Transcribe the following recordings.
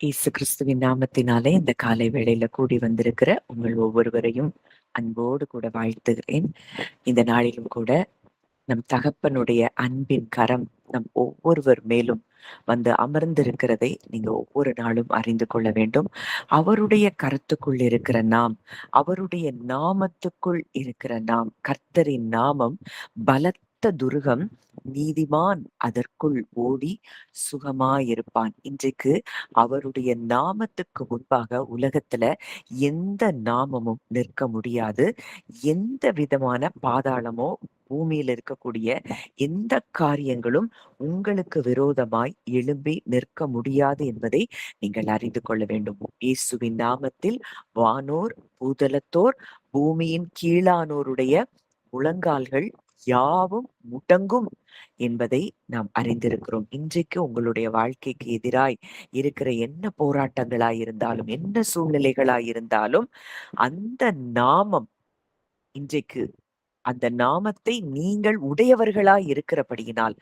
இயேசு கிறிஸ்துவின் நாமத்தினாலே இந்த காலை வேளையில கூடி வந்திருக்கிற உங்கள் ஒவ்வொருவரையும் அன்போடு கூட வாழ்த்துகிறேன். இந்த நாளிலும் கூட நம் தகப்பனுடைய அன்பின் கரம் நம் ஒவ்வொருவர் மேலும் வந்து அமர்ந்திருக்கிறதை நீங்க ஒவ்வொரு நாளும் அறிந்து கொள்ள வேண்டும். அவருடைய கரத்துக்குள் இருக்கிற நாம், அவருடைய நாமத்துக்குள் இருக்கிற நாம், கர்த்தரின் நாமம் பலத்த துருகம், நீதிமான் அதற்குள் ஓடி சுகமாயிருப்பான். இன்றைக்கு அவருடைய நாமத்துக்கு முன்பாக உலகத்துல எந்த நாமமும் நிற்க முடியாது. எந்த விதமான பாதாளமோ பூமியில் இருக்கக்கூடிய எந்த காரியங்களும் உங்களுக்கு விரோதமாய் எழும்பி நிற்க முடியாது என்பதை நீங்கள் அறிந்து கொள்ள வேண்டும். இயேசுவின் நாமத்தில் வானோர், பூதலத்தோர், பூமியின் கீழானோருடைய முழங்கால்கள் யாவும் முடங்கும் என்பதை நாம் அறிந்திருக்கிறோம். இன்றைக்கு உங்களுடைய வாழ்க்கைக்கு எதிராய் இருக்கிற என்ன போராட்டங்களாய் இருந்தாலும், என்ன சூழ்நிலைகளாய் இருந்தாலும், அந்த நாமம் இன்றைக்கு அந்த நாமத்தை நீங்கள் உடையவர்களாய் இருக்கிறபடியினால்,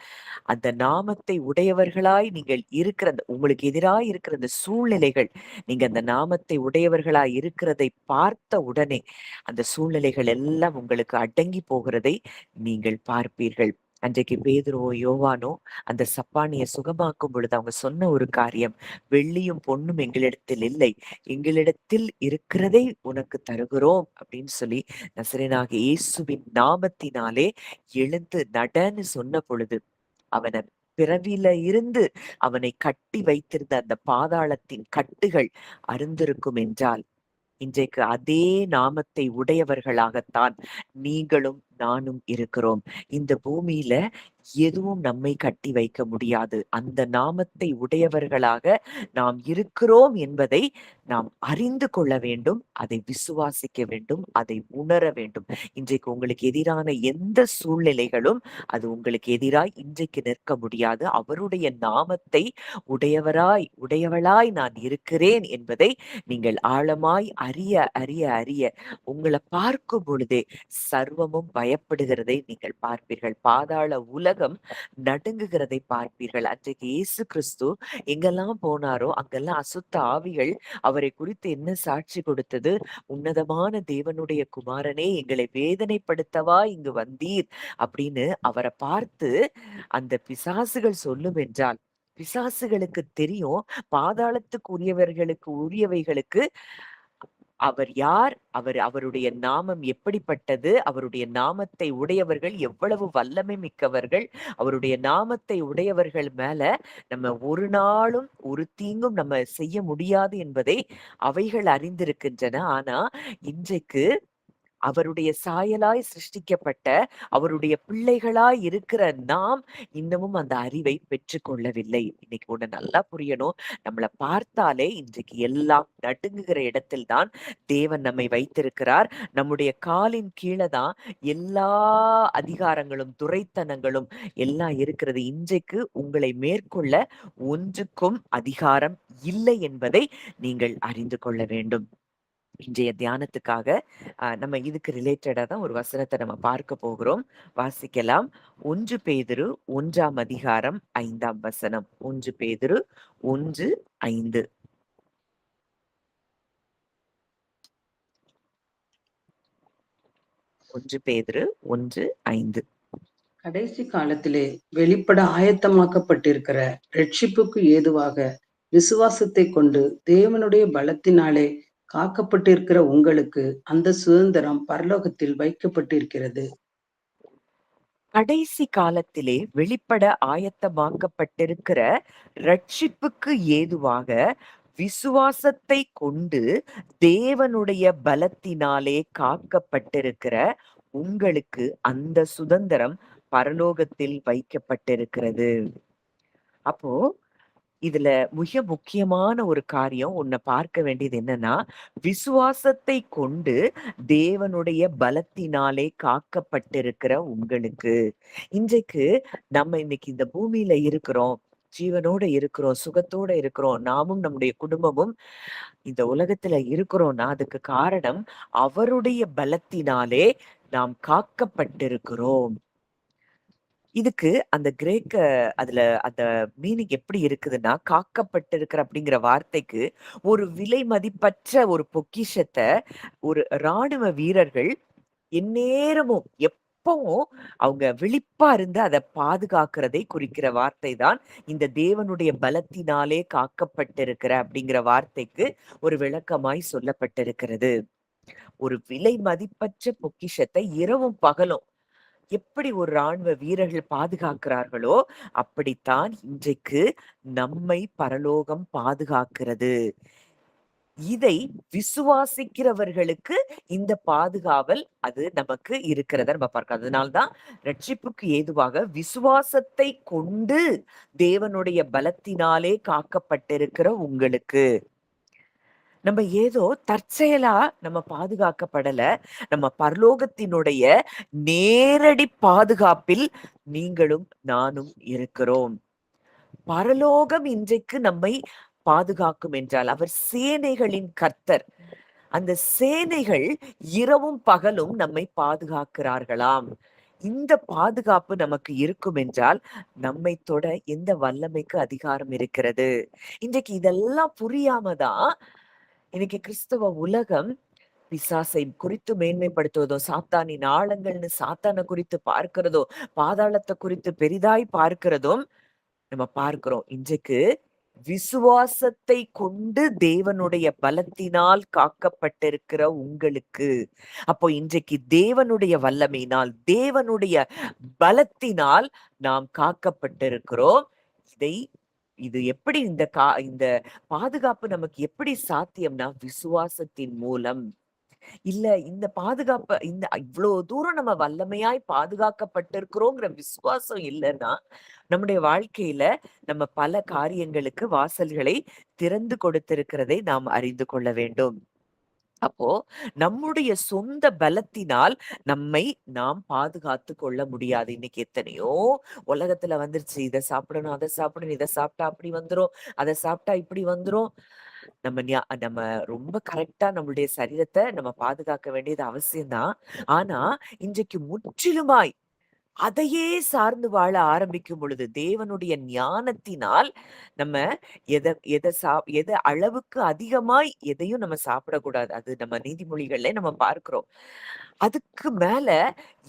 அந்த நாமத்தை உடையவர்களாய் நீங்கள் இருக்கிற உங்களுக்கு எதிராய் இருக்கிற அந்த சூழ்நிலைகள், நீங்க அந்த நாமத்தை உடையவர்களாய் இருக்கிறதை பார்த்த உடனே அந்த சூழ்நிலைகள் எல்லாம் உங்களுக்கு அடங்கி போகிறதை நீங்கள் பார்ப்பீர்கள். அன்றைக்கு பேதுருவோ யோவானோ அந்த சப்பானிய சுகமாக்கும் பொழுது அவங்க சொன்ன ஒரு காரியம், வெள்ளியும் பொன்னும் எங்களிடத்தில் இல்லை, எங்களிடத்தில் இருக்கிறதை உனக்கு தருகிறோம் அப்படின்னு சொல்லி நசரேயனாகிய இயேசுவின் நாமத்தினாலே எழுந்து நடன்னு சொன்ன பொழுது, அவனை பிறவியில இருந்து அவனை கட்டி வைத்திருந்த அந்த பாதாளத்தின் கட்டுகள் அருந்திருக்கும் என்றால், இன்றைக்கு அதே நாமத்தை உடையவர்களாகத்தான் நீங்களும் நானும் இருக்கிறோம். இந்த பூமியில எதுவும் நம்மை கட்டி வைக்க முடியாது. அந்த நாமத்தை உடையவர்களாக நாம் இருக்கிறோம் என்பதை நாம் அறிந்து கொள்ள வேண்டும், அதை விசுவாசிக்க வேண்டும், அதை உணர வேண்டும். இன்றைக்கு உங்களுக்கு எதிரான எந்த சூழ்நிலைகளும் அது உங்களுக்கு எதிராய் இன்றைக்கு நிற்க முடியாது. அவருடைய நாமத்தை உடையவளாய் நான் இருக்கிறேன் என்பதை நீங்கள் ஆழமாய் அறிய அறிய அறிய உங்களை பார்க்கும் பொழுதே சர்வமும் பயப்படுகிறதை நீங்கள் பார்ப்பீர்கள். பாதாள உலகம் நடுங்குகிறதை பார்ப்பீர்கள். அன்றைக்கு இயேசு கிறிஸ்து எங்கெல்லாம் போனாரோ அங்கெல்லாம் அசுத்த ஆவிகள் அவரை குறித்து என்ன சாட்சி கொடுத்தது? உன்னதமான தேவனுடைய குமாரனே, எங்களை வேதனைப்படுத்தவா இங்கு வந்தீர் அப்படின்னு அவரை பார்த்து அந்த பிசாசுகள் சொல்லும் என்றால், பிசாசுகளுக்கு தெரியும் பாதாளத்துக்கு உரியவைகளுக்கு அவர் யார், அவருடைய நாமம் எப்படிப்பட்டது, அவருடைய நாமத்தை உடையவர்கள் எவ்வளவு வல்லமை மிக்கவர்கள், அவருடைய நாமத்தை உடையவர்கள் மேல நம்ம ஒரு நாளும் ஒரு தீங்கும் நம்ம செய்ய முடியாது என்பதை அவைகள் அறிந்திருக்கின்றன. ஆனா இன்றைக்கு அவருடைய சாயலாய் சிருஷ்டிக்கப்பட்ட அவருடைய பிள்ளைகளாய் இருக்கிற நாம் இன்னமும் அந்த அறிவை பெற்றுக்கொள்ளவில்லை. இன்னைக்கு ஒண்ணு நல்லா புரியணும். நம்மளை பார்த்தாலே இன்றைக்கு எல்லாம் நடுங்குகிற இடத்தில் தான் தேவன் நம்மை வைத்திருக்கிறார். நம்முடைய காலின் கீழே தான் எல்லா அதிகாரங்களும் துரைத்தனங்களும் எல்லாம் இருக்கிறது. இன்றைக்கு உங்களை மேற்கொள்ள ஒன்றுக்கும் அதிகாரம் இல்லை என்பதை நீங்கள் அறிந்து கொள்ள வேண்டும். இன்றைய தியானத்துக்காக நம்ம இதுக்கு ரிலேட்டடா தான் ஒரு வசனத்தை நம்ம பார்க்க போகிறோம். வாசிக்கலாம். 1 பேதுரு 1ஆம் அதிகாரம் 5ஆம் வசனம். 1 பேதுரு 1:5. பேதுரு 1:5. கடைசி காலத்திலே வெளிப்பட ஆயத்தமாக்கப்பட்டிருக்கிற ரட்சிப்புக்கு ஏதுவாக விசுவாசத்தை கொண்டு தேவனுடைய பலத்தினாலே காக்கப்பட்டிருக்கிற உங்களுக்கு அந்த சுதந்திரம் பரலோகத்தில் வைக்கப்பட்டிருக்கிறது. கடைசி காலத்திலே வெளிப்பட ஆயத்தமாக்கப்பட்டிருக்கிற ரட்சிப்புக்கு ஏதுவாக விசுவாசத்தை கொண்டு தேவனுடைய பலத்தினாலே காக்கப்பட்டிருக்கிற உங்களுக்கு அந்த சுதந்திரம் பரலோகத்தில் வைக்கப்பட்டிருக்கிறது. அப்போ இதுல மிக முக்கியமான ஒரு காரியம் ஒன்ன பார்க்க வேண்டியது என்னன்னா, விசுவாசத்தை கொண்டு தேவனுடைய பலத்தினாலே காக்கப்பட்டிருக்கிற உங்களுக்கு. இன்றைக்கு நம்ம இன்னைக்கு இந்த பூமியில இருக்கிறோம், ஜீவனோட இருக்கிறோம், சுகத்தோட இருக்கிறோம், நாமும் நம்முடைய குடும்பமும் இந்த உலகத்துல இருக்கிறோம்னா அதுக்கு காரணம் அவருடைய பலத்தினாலே நாம் காக்கப்பட்டிருக்கிறோம். இதுக்கு அந்த கிரேக்க அதுல அந்த மீனிங் எப்படி இருக்குதுன்னா, காக்கப்பட்டிருக்கிற அப்படிங்கிற வார்த்தைக்கு ஒரு விலை மதிப்பற்ற ஒரு பொக்கிஷத்த ஒரு ராணுவ வீரர்கள் எந்நேரமும் எப்பவும் அவங்க விழிப்பா இருந்து அத பாதுகாக்கிறதை குறிக்கிற வார்த்தை தான் இந்த தேவனுடைய பலத்தினாலே காக்கப்பட்டிருக்கிற அப்படிங்கிற வார்த்தைக்கு ஒரு விளக்கமாய் சொல்லப்பட்டிருக்கிறது. ஒரு விலை மதிப்பற்ற பொக்கிஷத்தை இரவும் பகலும் எப்படி ஒரு ராணுவ வீரர்கள் பாதுகாக்கிறார்களோ, அப்படித்தான் இன்றைக்கு நம்மை பரலோகம் பாதுகாக்கிறது. இதை விசுவாசிக்கிறவர்களுக்கு இந்த பாதுகாவல் அது நமக்கு இருக்கிறத நம்ம பார்க்கிறோம். அதனால்தான் ரட்சிப்புக்கு ஏதுவாக விசுவாசத்தை கொண்டு தேவனுடைய பலத்தினாலே காக்கப்பட்டிருக்கிற உங்களுக்கு நம்ம ஏதோ தற்செயலா நம்ம பாதுகாக்கப்படல. நம்ம பரலோகத்தினுடைய நேரடி பாதுகாப்பில் நீங்களும் நானும் இருக்கிறோம். பரலோகம் இன்றைக்கு நம்மை பாதுகாக்கும் என்றால், அவர் சேனைகளின் கர்த்தர். அந்த சேனைகள் இரவும் பகலும் நம்மை பாதுகாக்கிறார்களாம். இந்த பாதுகாப்பு நமக்கு இருக்கும் என்றால், நம்மை தொட எந்த வல்லமைக்கு அதிகாரம் இருக்கிறது? இன்றைக்கு இதெல்லாம் புரியாம தான் இன்னைக்கு கிறிஸ்தவ உலகம் பிசாசை குறித்து மேன்மைப்படுத்துவதோ, சாத்தானின் ஆழங்கள்னு சாத்தான குறித்து பார்க்கிறதோ, பாதாளத்தை குறித்து பெரிதாய் பார்க்கிறதும் நம்ம பார்க்கிறோம். இன்றைக்கு விசுவாசத்தை கொண்டு தேவனுடைய பலத்தினால் காக்கப்பட்டிருக்கிற உங்களுக்கு, அப்போ இன்றைக்கு தேவனுடைய வல்லமையினால், தேவனுடைய பலத்தினால் நாம் காக்கப்பட்டிருக்கிறோம். இதை இது எப்படி இந்த பாதுகாப்பு நமக்கு எப்படி சாத்தியம்னா விசுவாசத்தின் மூலம். இல்ல இந்த பாதுகாப்ப இந்த இவ்ளோ தூரம் நம்ம வல்லமையாய் பாதுகாக்கப்பட்டிருக்கிறோங்கிற விசுவாசம் இல்லன்னா, நம்முடைய வாழ்க்கையில நம்ம பல காரியங்களுக்கு வாசல்களை திறந்து கொடுத்திருக்கிறதை நாம் அறிந்து கொள்ள வேண்டும். அப்போ நம்முடைய சொந்த பலத்தினால் நம்மை நாம் பாதுகாத்துக் கொள்ள முடியாது. இன்னைக்கு எத்தனையோ உலகத்துல வந்துருச்சு. இத சாப்பிடணும், அத சாப்பிடணும், இத சாப்பிட்டா அப்படி வந்துரும், அத சாப்பிட்டா இப்படி வந்துரும். நம்ம ரொம்ப கரெக்ட்டா நம்மளுடைய சரீரத்த நம்ம பாதுகாக்க வேண்டியது அவசியம் தான். ஆனா, இன்றைக்கு முற்றிலுமாய் அதையே சார்ந்து வாழ ஆரம்பிக்கும் பொழுது, தேவனுடைய ஞானத்தினால் நம்ம எத எத எத அளவுக்கு அதிகமாய் எதையும் நம்ம சாப்பிடக்கூடாது. அது நம்ம நீதிமொழிகள்ல நம்ம பார்க்கிறோம். அதுக்கு மேல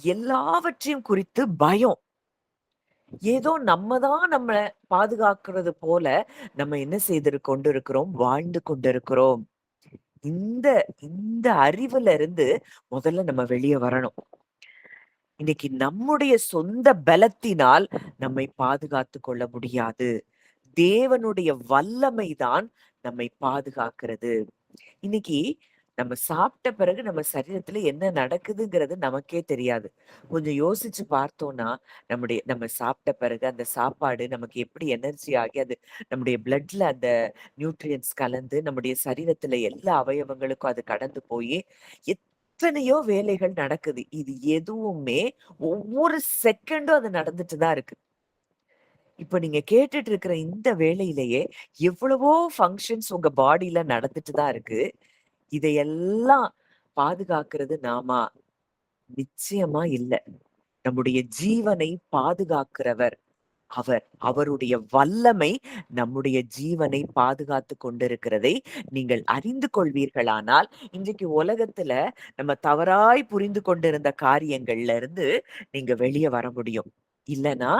எல்லாவற்றையும் குறித்து பயம். ஏதோ நம்ம தான் நம்மள பாதுகாக்கிறது போல நம்ம என்ன கொண்டிருக்கிறோம், வாழ்ந்து கொண்டிருக்கிறோம். இந்த இந்த அறிவுல இருந்து முதல்ல நம்ம வெளிய வரணும். இன்னைக்கு நம்முடைய சொந்த பலத்தினால் நம்மை பாதுகாத்துக் கொள்ள முடியாது. தேவனுடைய வல்லமை தான் நம்மை பாதுகாக்கிறது. இன்னைக்கு நம்ம சாப்பிட்ட பிறகு நம்ம சரீரத்துல என்ன நடக்குதுங்கிறது நமக்கே தெரியாது. கொஞ்சம் யோசிச்சு பார்த்தோம்னா, நம்ம சாப்பிட்ட பிறகு அந்த சாப்பாடு நமக்கு எப்படி எனர்ஜி ஆகி அது நம்முடைய பிளட்ல அந்த நியூட்ரியன்ட்ஸ் கலந்து நம்முடைய சரீரத்துல எல்லா அவயவங்களுக்கும் அது கடந்து போய் எத்தனையோ வேலைகள் நடக்குது. இது எதுவுமே ஒவ்வொரு செகண்டும் அது நடந்துட்டு தான் இருக்கு. இப்ப நீங்க கேட்டுட்டு இருக்கிற இந்த வேளையிலேயே எவ்வளவோ ஃபங்ஷன்ஸ் உங்க பாடியில நடந்துட்டு தான் இருக்கு. இதையெல்லாம் பாதுகாக்கிறது நாமா? நிச்சயமா இல்ல. நம்முடைய ஜீவனை பாதுகாக்கிறவர் அவர். அவருடைய வல்லமை நம்முடைய ஜீவனை பாதுகாத்துக் கொண்டிருக்கிறதை நீங்கள் அறிந்து கொள்வீர்களானால், இன்றைக்கு உலகத்துல நம்ம தவறாய் புரிந்து கொண்டிருந்த காரியங்கள்ல இருந்து நீங்க வெளிய வர முடியும். இல்லன்னா,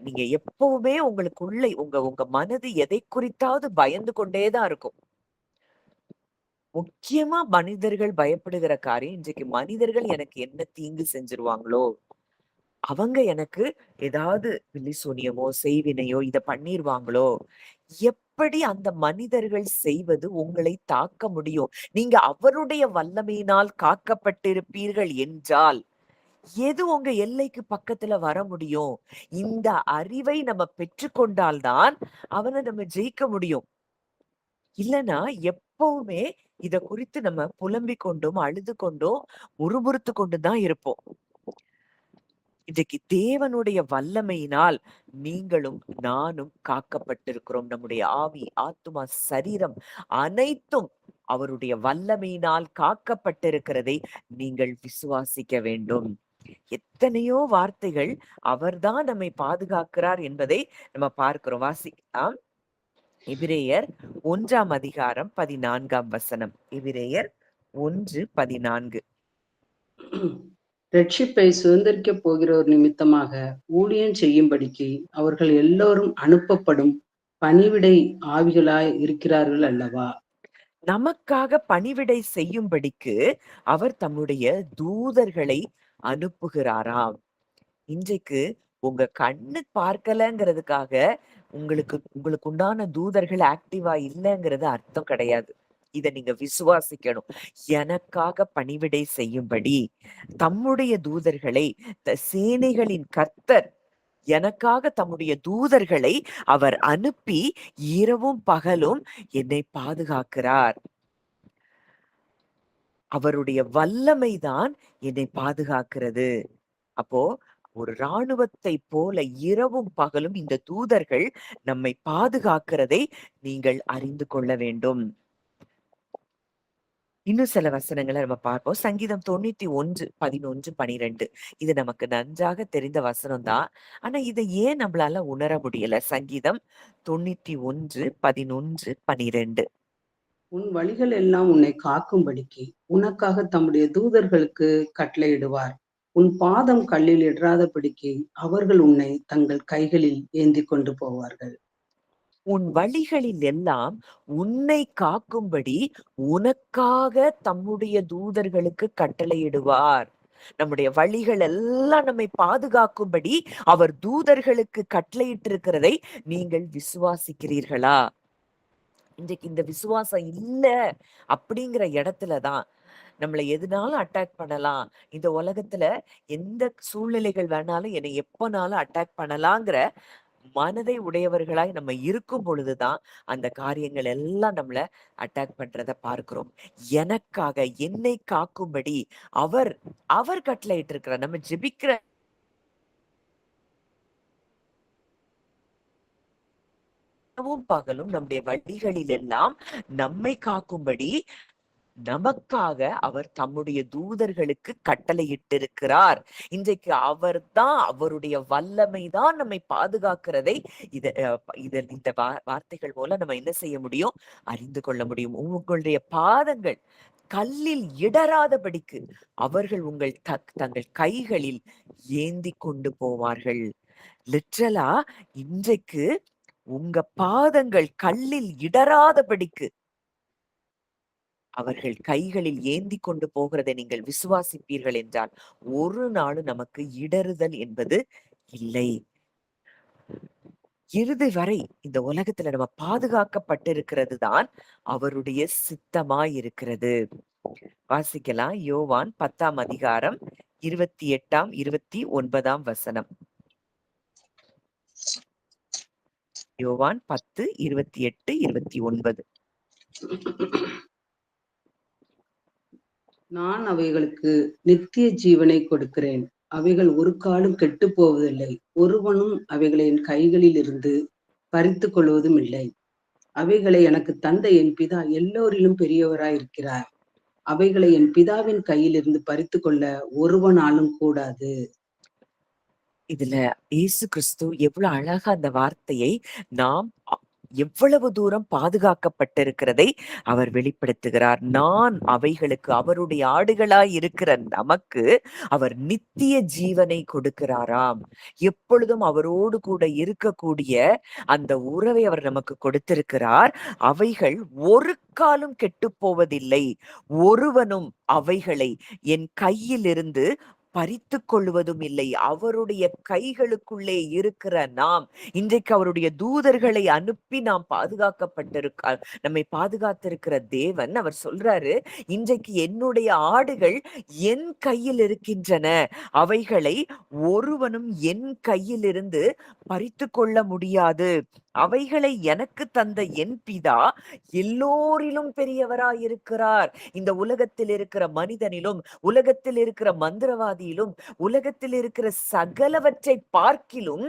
நீங்க எப்பவுமே உங்களுக்குள்ள உங்க உங்க மனது எதை குறித்தாவது பயந்து கொண்டே தான் இருக்கும். முக்கியமா மனிதர்கள் பயப்படுகிற காரியம், இன்றைக்கு மனிதர்கள் எனக்கு என்ன தீங்கு செஞ்சுருவாங்களோ? அவங்க எனக்கு ஏதாவது பில்லி சூனியமோ, செய்வினையோ இத பண்ணிருவாங்களோ? எப்படி அந்த மனிதர்கள் செய்வது உங்களை தாக்க முடியும்? நீங்க அவருடைய வல்லமையினால் காக்கப்பட்டிருப்பீர்கள் என்றால், எது உங்க எல்லைக்கு பக்கத்துல வர முடியும்? இந்த அறிவை நம்ம பெற்றுக்கொண்டால் தான் அவன நம்ம ஜெயிக்க முடியும். இல்லன்னா எப்பவுமே இத குறித்து நம்ம புலம்பிக் கொண்டும், அழுது கொண்டும், முறுமுறுத்து கொண்டு தான் இருப்போம். இன்றைக்கு தேவனுடைய வல்லமையினால் நீங்களும் நானும் காக்கப்பட்டிருக்கிறோம். நம்முடைய ஆவி, ஆத்துமா, சரீரம் அனைத்தும் அவருடைய வல்லமையினால் காக்கப்பட்டிருக்கிறதை நீங்கள் விசுவாசிக்க வேண்டும். எத்தனையோ வார்த்தைகள் அவர்தான் நம்மை பாதுகாக்கிறார் என்பதை நம்ம பார்க்கிறோம். வாசிக்கலாம். எபிரேயர் 1 14 வசனம். எபிரேயர் 1:14. ரட்சிப்பை சுதந்திரிக்கப் போகிறோர் நிமித்தமாக ஊழியம் செய்யும்படிக்கு அவர்கள் எல்லோரும் அனுப்பப்படும் பணிவிடை ஆவிகளாய் இருக்கிறார்கள் அல்லவா? நமக்காக பணிவிடை செய்யும்படிக்கு அவர் தம்முடைய தூதர்களை அனுப்புகிறாராம். இன்றைக்கு உங்க கண்ணு பார்க்கலங்கிறதுக்காக உங்களுக்கு உண்டான தூதர்கள் ஆக்டிவா இல்லைங்கிறது அர்த்தம் கிடையாது. இத நீங்க விசுவாசிக்கணும். எனக்காக பணிவிடை செய்யும்படி தம்முடைய தூதர்களை சேனைகளின் கர்த்தர் எனக்காக தம்முடைய தூதர்களை அவர் அனுப்பி இரவும் பகலும் என்னை பாதுகாக்கிறார். அவருடைய வல்லமைதான் என்னை பாதுகாக்கிறது. அப்போ ஒரு இராணுவத்தை போல இரவும் பகலும் இந்த தூதர்கள் நம்மை பாதுகாக்கிறதை நீங்கள் அறிந்து கொள்ள வேண்டும். இன்னும் சில வசனங்களை நம்ம பார்ப்போம். சங்கீதம் 91:11-12. இது நமக்கு நன்றாக தெரிந்த வசனம் தான். ஆனா இதை ஏன் நம்மளால உணர முடியல? சங்கீதம் 91:11-12. உன் வழிகள் எல்லாம் உன்னை காக்கும்படிக்கு உனக்காக தம்முடைய தூதர்களுக்கு கட்டளையிடுவார். உன் பாதம் கல்லில் இடராதபடிக்கு அவர்கள் உன்னை தங்கள் கைகளில் ஏந்தி கொண்டு போவார்கள். உன் வழிகளில் எல்லாம் உன்னை காக்கும்படி உனக்காக தம்முடைய தூதர்களுக்கு கட்டளையிடுவார். நம்முடைய வழிகள் எல்லாம் நம்மை பாதுகாக்கும்படி அவர் தூதர்களுக்கு கட்டளையிட்டிருக்கிறதை நீங்கள் விசுவாசிக்கிறீர்களா? இன்றைக்கு இந்த விசுவாசம் இல்ல அப்படிங்கிற இடத்துலதான் நம்மளை எதுனாலும் அட்டாக் பண்ணலாம். இந்த உலகத்துல எந்த சூழ்நிலைகள் வேணாலும் என்னை எப்பனாலும் அட்டாக் பண்ணலாங்கிற மனதை உடையவர்களாய் நம்ம இருக்கும் பொழுதுதான் அந்த காரியங்கள் எல்லாம் நம்மள அட்டாக் பண்றத பார்க்கிறோம். எனக்காக என்னை காக்கும்படி அவர் அவர் கட்டளையிட்டு இருக்கிறார். நம்ம ஜெபிக்கிற பகலும் நம்முடைய வழிகளில் எல்லாம் நம்மை காக்கும்படி நமக்காக அவர் தம்முடைய தூதர்களுக்கு கட்டளையிட்டிருக்கிறார். இன்றைக்கு அவர்தான் அவருடைய வல்லமைதான் நம்மை பாதுகாக்கிறதை இந்த வார்த்தைகள் மூலம் நம்ம என்ன செய்ய முடியும்? அறிந்து கொள்ள முடியும். உங்களுடைய பாதங்கள் கல்லில் இடராதபடிக்கு அவர்கள் தங்கள் கைகளில் ஏந்தி கொண்டு போவார்கள். லிட்ரலா இன்றைக்கு உங்க பாதங்கள் கல்லில் இடராதபடிக்கு அவர்கள் கைகளில் ஏந்தி கொண்டு போகிறதை நீங்கள் விசுவாசிப்பீர்கள் என்றால் ஒரு நாள் நமக்கு இடறுதல் என்பது இல்லை. இறுதி வரை இந்த உலகத்துல நம்ம பாதுகாக்கப்பட்டிருக்கிறது தான் அவருடைய சித்தமாய் இருக்கிறது. வாசிக்கலாம். யோவான் 10:28-29 வசனம். யோவான் 10:28-29. நான் அவைகளுக்கு நித்திய ஜீவனை கொடுக்கிறேன். அவைகள் ஒரு காலும் கெட்டு போவதில்லை. ஒருவனும் அவைகளை என் கைகளில் இருந்து பறித்து கொள்வதும் இல்லை. அவைகளை எனக்கு தந்த என் பிதா எல்லோரிலும் பெரியவராய் இருக்கிறார். அவைகளை என் பிதாவின் கையில் இருந்து பறித்து கொள்ள ஒருவனாலும் கூடாது. இதுல இயேசு கிறிஸ்து எவ்வளவு அழகா அந்த வார்த்தையை நாம் எவ்வளவு தூரம் பாதுகாக்கப்பட்டிருக்கிறதை அவர் வெளிப்படுத்துகிறார். நான் அவைகளுக்கு அவருடைய ஆடுகளாய் இருக்கிற நமக்கு அவர் நித்திய ஜீவனை கொடுக்கிறாராம். எப்பொழுதும் அவரோடு கூட இருக்கக்கூடிய அந்த உறவை அவர் நமக்கு கொடுத்திருக்கிறார். அவைகள் ஒரு காலும் கெட்டு போவதில்லை. ஒருவனும் அவைகளை என் கையில் இருந்து பறித்து கொள்வதும் இல்லை. அவருடைய கைகளுக்குள்ளே இருக்கிற நாம் இன்றைக்கு அவருடைய தூதர்களை அனுப்பி நாம் நம்மை பாதுகாத்திருக்கிற தேவன் அவர் சொல்றாரு, இன்றைக்கு என்னுடைய ஆடுகள் என் கையில் இருக்கின்றன. அவைகளை ஒருவனும் என் கையில் இருந்து பறித்து கொள்ள முடியாது. அவைகளை எனக்கு தந்த என் பிதா எல்லோரிலும் பெரியவராயிருக்கிறார். இந்த உலகத்தில் இருக்கிற மனிதனிலும் உலகத்தில் இருக்கிற மந்திரவாதியிலும் உலகத்தில் இருக்கிற சகலவற்றை பார்க்கிலும்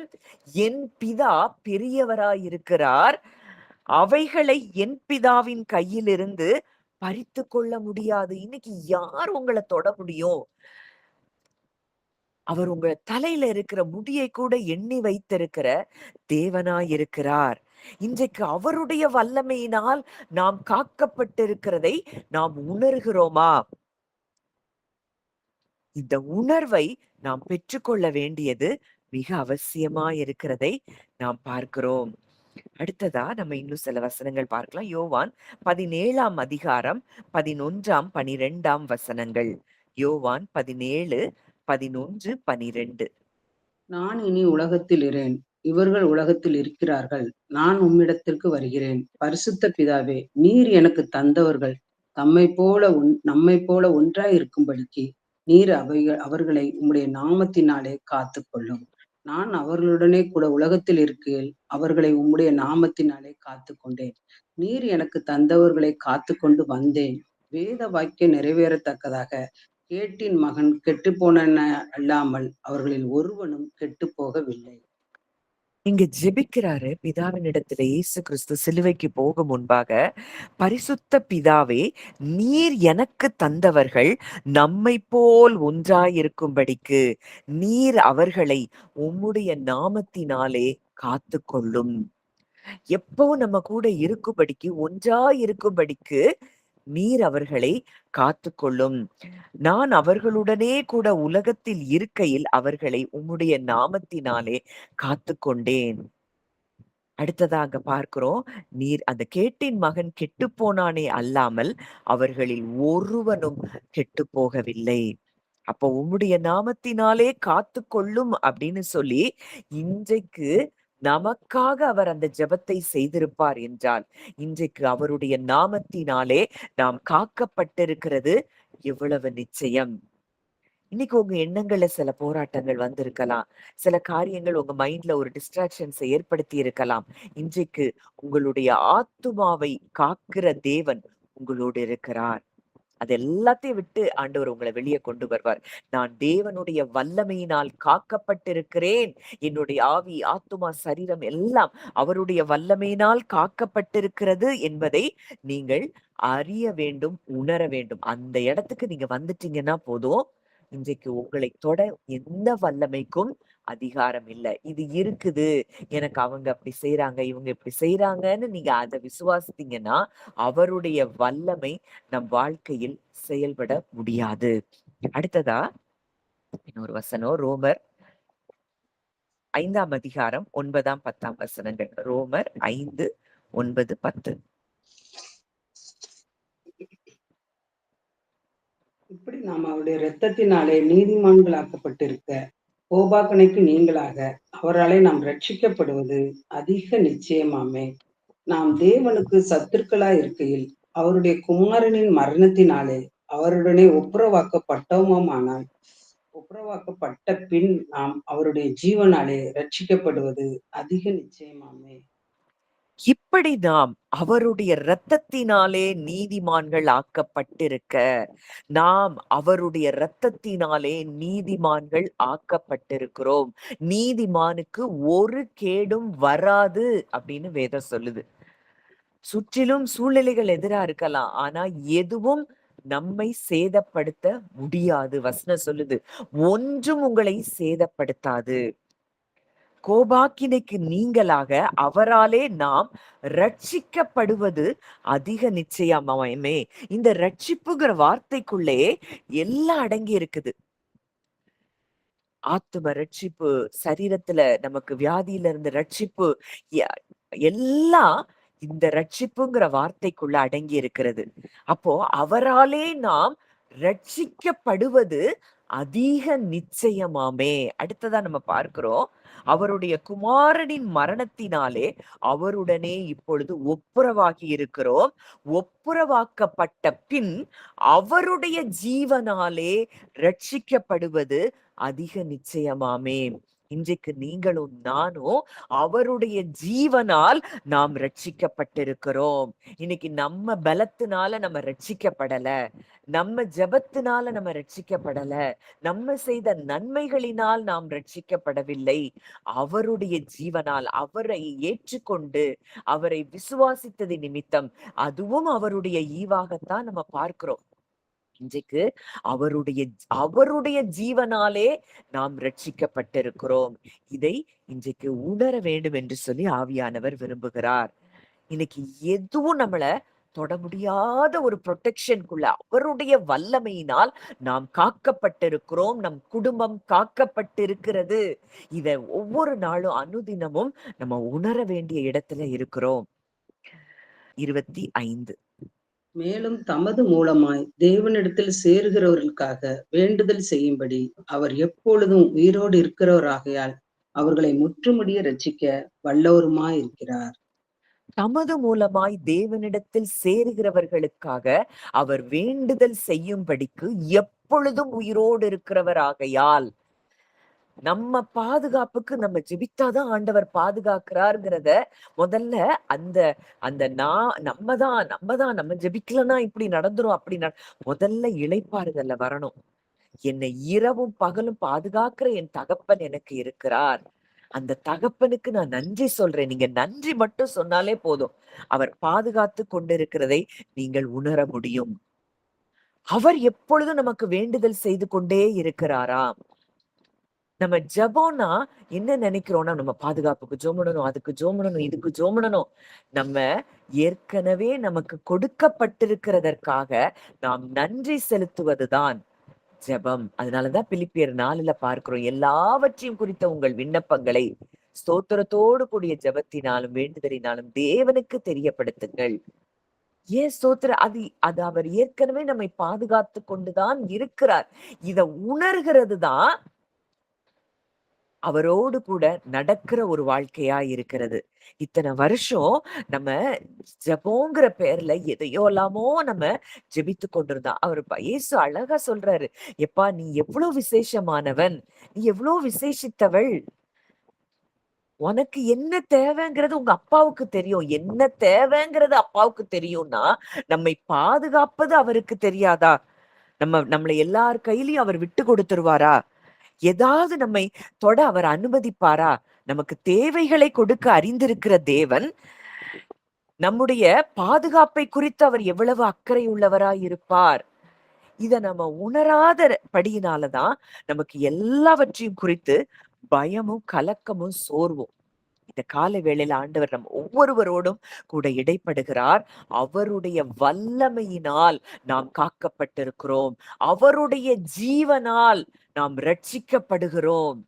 என் பிதா பெரியவராயிருக்கிறார். அவைகளை என் பிதாவின் கையிலிருந்து பறித்து கொள்ள முடியாது. இன்னைக்கு யார் உங்களை தொட முடியும்? அவர் உங்க தலையில இருக்கிற முடியை கூட எண்ணி வைத்திருக்கிற தேவனாய் இருக்கிறார். இன்றைக்கு அவருடைய வல்லமையினால் நாம் காக்கப்பட்டிருக்கிறதை நாம் உணர்கிறோமா? இந்த உணர்வை நாம் பெற்றுக்கொள்ள வேண்டியது மிக அவசியமா இருக்கிறதை நாம் பார்க்கிறோம். அடுத்ததா நம்ம இன்னும் சில வசனங்கள் பார்க்கலாம். யோவான் 17ஆம் அதிகாரம் 11ஆம் 12ஆம் வசனங்கள். யோவான் 17, 11, 12. நான் இனி உலகத்தில் இரேன். இவர்கள் உலகத்தில் இருக்கிறார்கள். நான் உம்மிடத்திற்கு வருகிறேன். பரிசுத்த பிதாவே, நீர் எனக்கு தந்தவர்கள் நம்மைப் போல ஒன்றாய் இருக்கும்படிக்கு நீர் அவர்களை உம்முடைய நாமத்தினாலே காத்துக்கொள்ளும். நான் அவர்களுடனே கூட உலகத்தில் இருக்கையில் அவர்களை உம்முடைய நாமத்தினாலே காத்துக்கொண்டேன். நீர் எனக்கு தந்தவர்களை காத்துக்கொண்டு வந்தேன். வேத வாக்கியம் நிறைவேறத்தக்கதாக கேட்டின் மகன் கெட்டுப்போனன அல்லாமல் அவர்களில் ஒருவனும் கெட்டுப் போகவில்லை. இங்க ஜெபிக்கிறாரு பிதாவினிடத்துல இயேசு கிறிஸ்து சிலுவைக்கு போக முன்பாக, பரிசுத்த பிதாவே, நீர் எனக்கு தந்தவர்கள் நம்மைப் போல் ஒன்றாயிருக்கும்படிக்கு நீர் அவர்களை உம்முடைய நாமத்தினாலே காத்துக்கொள்ளும். எப்பவும் நம்ம கூட இருக்கும்படிக்கு, ஒன்றாய் இருக்கும்படிக்கு நீர் அவர்களை காத்துக்கொள்ளும். நான் அவர்களுடனே கூட உலகத்தில் இருக்கையில் அவர்களை உம்முடைய நாமத்தினாலே காத்துக்கொண்டேன். அடுத்ததாக பார்க்கிறோம், நீர் அந்த கேட்டின் மகன் கெட்டுப் போனானே அல்லாமல் அவர்களில் ஒருவனும் கெட்டுப் போகவில்லை. அப்போ உம்முடைய நாமத்தினாலே காத்துக்கொள்ளும் அப்படின்னு சொல்லி இன்றைக்கு நமக்காக அவர் அந்த ஜெபத்தை செய்திருப்பார் என்றால், இன்றைக்கு அவருடைய நாமத்தினாலே நாம் காக்கப்பட்டிருக்கிறது எவ்வளவு நிச்சயம். இன்னைக்கு உங்க எண்ணங்கள்ல சில போராட்டங்கள் வந்திருக்கலாம். சில காரியங்கள் உங்க மைண்ட்ல ஒரு டிஸ்ட்ராக்ஷன்ஸை ஏற்படுத்தி இருக்கலாம். இன்றைக்கு உங்களுடைய ஆத்துமாவை காக்கிற தேவன் உங்களோடு இருக்கிறார். அது எல்லாத்தையும் விட்டு ஆண்டவர் உங்களை வெளியே கொண்டு வருவார். நான் தேவனுடைய வல்லமையினால் காக்கப்பட்டிருக்கிறேன். என்னுடைய ஆவி, ஆத்துமா, சரீரம் எல்லாம் அவருடைய வல்லமையினால் காக்கப்பட்டிருக்கிறது என்பதை நீங்கள் அறிய வேண்டும், உணர வேண்டும். அந்த இடத்துக்கு நீங்க வந்துட்டீங்கன்னா போதும், இன்றைக்கு உங்களை தொட எந்த வல்லமைக்கும் அதிகாரம் இல்ல. இது இருக்குது, எனக்கு அவங்க அப்படி செய்றாங்க, இவங்க இப்படி செய்றாங்கன்னு நீங்க அத விசுவாசித்தீங்கன்னா, அவருடைய வல்லமை நம் வாழ்க்கையில் செயல்பட முடியாது. அடுத்ததா இன்னொரு வசனம், ரோமர் 5ஆம் அதிகாரம் 9ஆம் 10ஆம் வசனங்கள். ரோமர் 5, 9, 10. இப்படி நாம் அவருடைய இரத்தத்தினாலே நீதிமான்களாக்கப்பட்டிருக்க, கோபாக்கனைக்கு நீங்களாக அவராலே நாம் ரட்சிக்கப்படுவது அதிக நிச்சயமாமே. நாம் தேவனுக்கு சத்துருக்களாய் இருக்கையில் அவருடைய குமாரனின் மரணத்தினாலே அவருடனே ஒப்புரவாக்கப்பட்ட பின் நாம் அவருடைய ஜீவனாலே ரட்சிக்கப்படுவது அதிக நிச்சயமாமே. இப்படி நாம் அவருடைய இரத்தத்தினாலே நீதிமான்கள் ஆக்கப்பட்டிருக்க, நாம் அவருடைய இரத்தத்தினாலே நீதிமான்கள் ஆக்கப்பட்டிருக்கிறோம். நீதிமானுக்கு ஒரு கேடும் வராது அப்படின்னு வேதம் சொல்லுது. சுற்றிலும் சூழ்நிலைகள் எதிரா இருக்கலாம். ஆனா எதுவும் நம்மை சேதப்படுத்த முடியாது. வசனம் சொல்லுது, ஒன்றும் உங்களை சேதப்படுத்தாது. கோபாக்கினைக்கு நீங்களாக அவராலே நாம் ரட்சிக்கப்படுவது அதிக நிச்சயமாமே. இந்த ரட்சிப்புங்கிற வார்த்தைக்குள்ளே எல்லாம் அடங்கி இருக்குது. ஆத்தும ரட்சிப்பு, சரீரத்துல நமக்கு வியாதியில இருந்து ரட்சிப்பு, எ- எல்லாம் இந்த ரட்சிப்புங்கிற வார்த்தைக்குள்ள அடங்கி இருக்கிறது. அப்போ அவராலே நாம் ரட்சிக்கப்படுவது அதிக நிச்சயமாமே. அடுத்ததா நம்ம பார்க்கிறோம், அவருடைய குமாரனின் மரணத்தினாலே அவருடனே இப்பொழுது ஒப்புரவாகி இருக்கிறோம். ஒப்புரவாக்கப்பட்ட பின் அவருடைய ஜீவனாலே ரட்சிக்கப்படுவது அதிக நிச்சயமாமே. இன்றைக்கு நீங்களும் நானும் அவருடைய ஜீவனால் நாம் ரட்சிக்கப்பட்டிருக்கிறோம். இன்னைக்கு நம்ம பலத்தினால நம்ம ரட்சிக்கப்படல, நம்ம ஜெபத்தினால நம்ம ரட்சிக்கப்படல, நம்ம செய்த நன்மைகளினால் நாம் ரட்சிக்கப்படவில்லை. அவருடைய ஜீவனால் அவரை ஏற்றுக்கொண்டு அவரை விசுவாசித்தது நிமித்தம், அதுவும் அவருடைய ஈவாகத்தான் நம்ம பார்க்கிறோம். இன்றைக்கு அவருடைய அவருடைய ஜீவனாலே நாம் ரட்சிக்கப்பட்டிருக்கிறோம். இதை இன்றைக்கு உணர வேண்டும் என்று சொல்லி ஆவியானவர் விரும்புகிறார். இன்னைக்கு எதுவும் நம்மள தொட முடியாத ஒரு புரொடெக்ஷனுக்குள்ள அவருடைய வல்லமையினால் நாம் காக்கப்பட்டிருக்கிறோம். நம் குடும்பம் காக்கப்பட்டிருக்கிறது. இத ஒவ்வொரு நாளும் அனுதினமும் நம்ம உணர வேண்டிய இடத்துல இருக்கிறோம். 25. மேலும் தமது மூலமாய் தேவனிடத்தில் சேருகிறவர்களுக்காக வேண்டுதல் செய்யும்படி அவர் எப்பொழுதும் உயிரோடு இருக்கிறவராகையால் அவர்களை முற்றுமுடிய ரட்சிக்க வல்லவருமாய் இருக்கிறார். தமது மூலமாய் தேவனிடத்தில் சேருகிறவர்களுக்காக அவர் வேண்டுதல் செய்யும்படிக்கு எப்பொழுதும் உயிரோடு இருக்கிறவராகையால், நம்ம பாதுகாப்புக்கு நம்ம ஜெபித்தாதான் ஆண்டவர் பாதுகாக்கிறாருங்கிறத முதல்ல அந்த அந்த நம்ம ஜெபிக்கலன்னா இப்படி நடந்துரும் அப்படி முதல்ல இளைப்பாறுதல்ல வரணும். என்னை இரவும் பகலும் பாதுகாக்கிற என் தகப்பன் எனக்கு இருக்கிறார். அந்த தகப்பனுக்கு நான் நன்றி சொல்றேன். நீங்க நன்றி மட்டும் சொன்னாலே போதும். அவர் பாதுகாத்து கொண்டிருக்கிறதை நீங்கள் உணர முடியும். அவர் எப்பொழுதும் நமக்கு வேண்டுதல் செய்து கொண்டே இருக்கிறாராம். நம்ம ஜெபம்னா என்ன நினைக்கிறோம்னா, நம்ம பாதுகாப்புக்கு ஜெபம் பண்ணணும், அதுக்கு ஜெபம் பண்ணணும், இதுக்கு ஜெபம் பண்ணணும். நம்ம ஏற்கனவே நமக்கு கொடுக்கப்பட்டிருக்கிறதற்காக நாம் நன்றி செலுத்துவதுதான் ஜெபம். அதனாலதான் பிலிப்பியர் 4ல பார்க்கிறோம். எல்லாவற்றையும் குறித்த உங்கள் விண்ணப்பங்களை ஸ்தோத்திரத்தோடு கூடிய ஜெபத்தினாலும் வேண்டுதலினாலும் தேவனுக்கு தெரியப்படுத்துங்கள். ஏன் ஸ்தோத்திர அது அது அவர் ஏற்கனவே நம்மை பாதுகாத்து கொண்டுதான் இருக்கிறார். இத உணர்கிறது தான் அவரோடு கூட நடக்கிற ஒரு வாழ்க்கையா இருக்கிறது. இத்தனை வருஷம் நம்ம ஜெபங்கிற பேர்ல எதையோ எல்லாமோ நம்ம ஜெபித்து கொண்டிருந்தோம். அவர் இயேசு அழகா சொல்றாரு, எப்பா நீ எவ்வளவு விசேஷமானவன், நீ எவ்வளவு விசேஷித்தவள், உனக்கு என்ன தேவைங்கிறது உங்க அப்பாவுக்கு தெரியும். என்ன தேவைங்கிறது அப்பாவுக்கு தெரியும்னா நம்மை பாதுகாப்பது அவருக்கு தெரியாதா? நம்மளை எல்லார் கையிலயும் அவர் விட்டு கொடுத்துருவாரா? ஏதாவது நம்மை தொட அவர் அனுமதிப்பாரா? நமக்கு தேவைகளை கொடுக்க அறிந்திருக்கிற தேவன் நம்முடைய பாதுகாப்பை குறித்து அவர் எவ்வளவு அக்கறை உள்ளவராய் இருப்பார். இத நம்ம உணராத படியினாலதான் நமக்கு எல்லாவற்றையும் குறித்து பயமும் கலக்கமும் சோர்வும். இந்த கால வேளையில ஆண்டவர் நம்ம ஒவ்வொருவரோடும் கூட இடைப்படுகிறார். அவருடைய வல்லமையினால் நாம் காக்கப்பட்டிருக்கிறோம். அவருடைய ஜீவனால் நாம் ரட்சிக்கப்படுகிறோம்.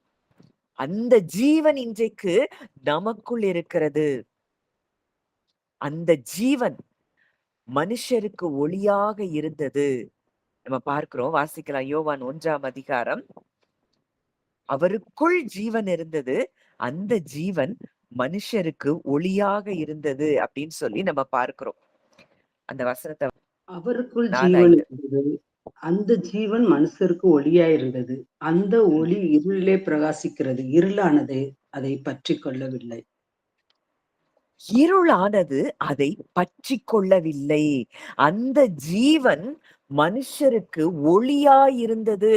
அந்த ஜீவன் இன்றைக்கு நமக்குள் இருக்கிறது. அந்த ஜீவன் மனுஷருக்கு ஒளியாக இருந்தது. நம்ம பார்க்கிறோம், வாசிக்கலாம் யோவான் 1ஆம் அதிகாரம். அவருக்குள் ஜீவன் இருந்தது. அந்த ஜீவன் மனுஷருக்கு ஒளியாக இருந்தது அப்படின்னு சொல்லி நம்ம பார்க்கிறோம். அந்த வசனத்தை அவருக்குள் 4, ஜீவன் 5. இருந்தது. அந்த ஜீவன் மனுஷருக்கு ஒளியா இருந்தது. அந்த ஒளி இருளிலே பிரகாசிக்கிறது. இருளானது அதை பற்றி கொள்ளவில்லை. இருளானது அதை பற்றி கொள்ளவில்லை. அந்த ஜீவன் மனுஷருக்கு ஒளியாயிருந்தது.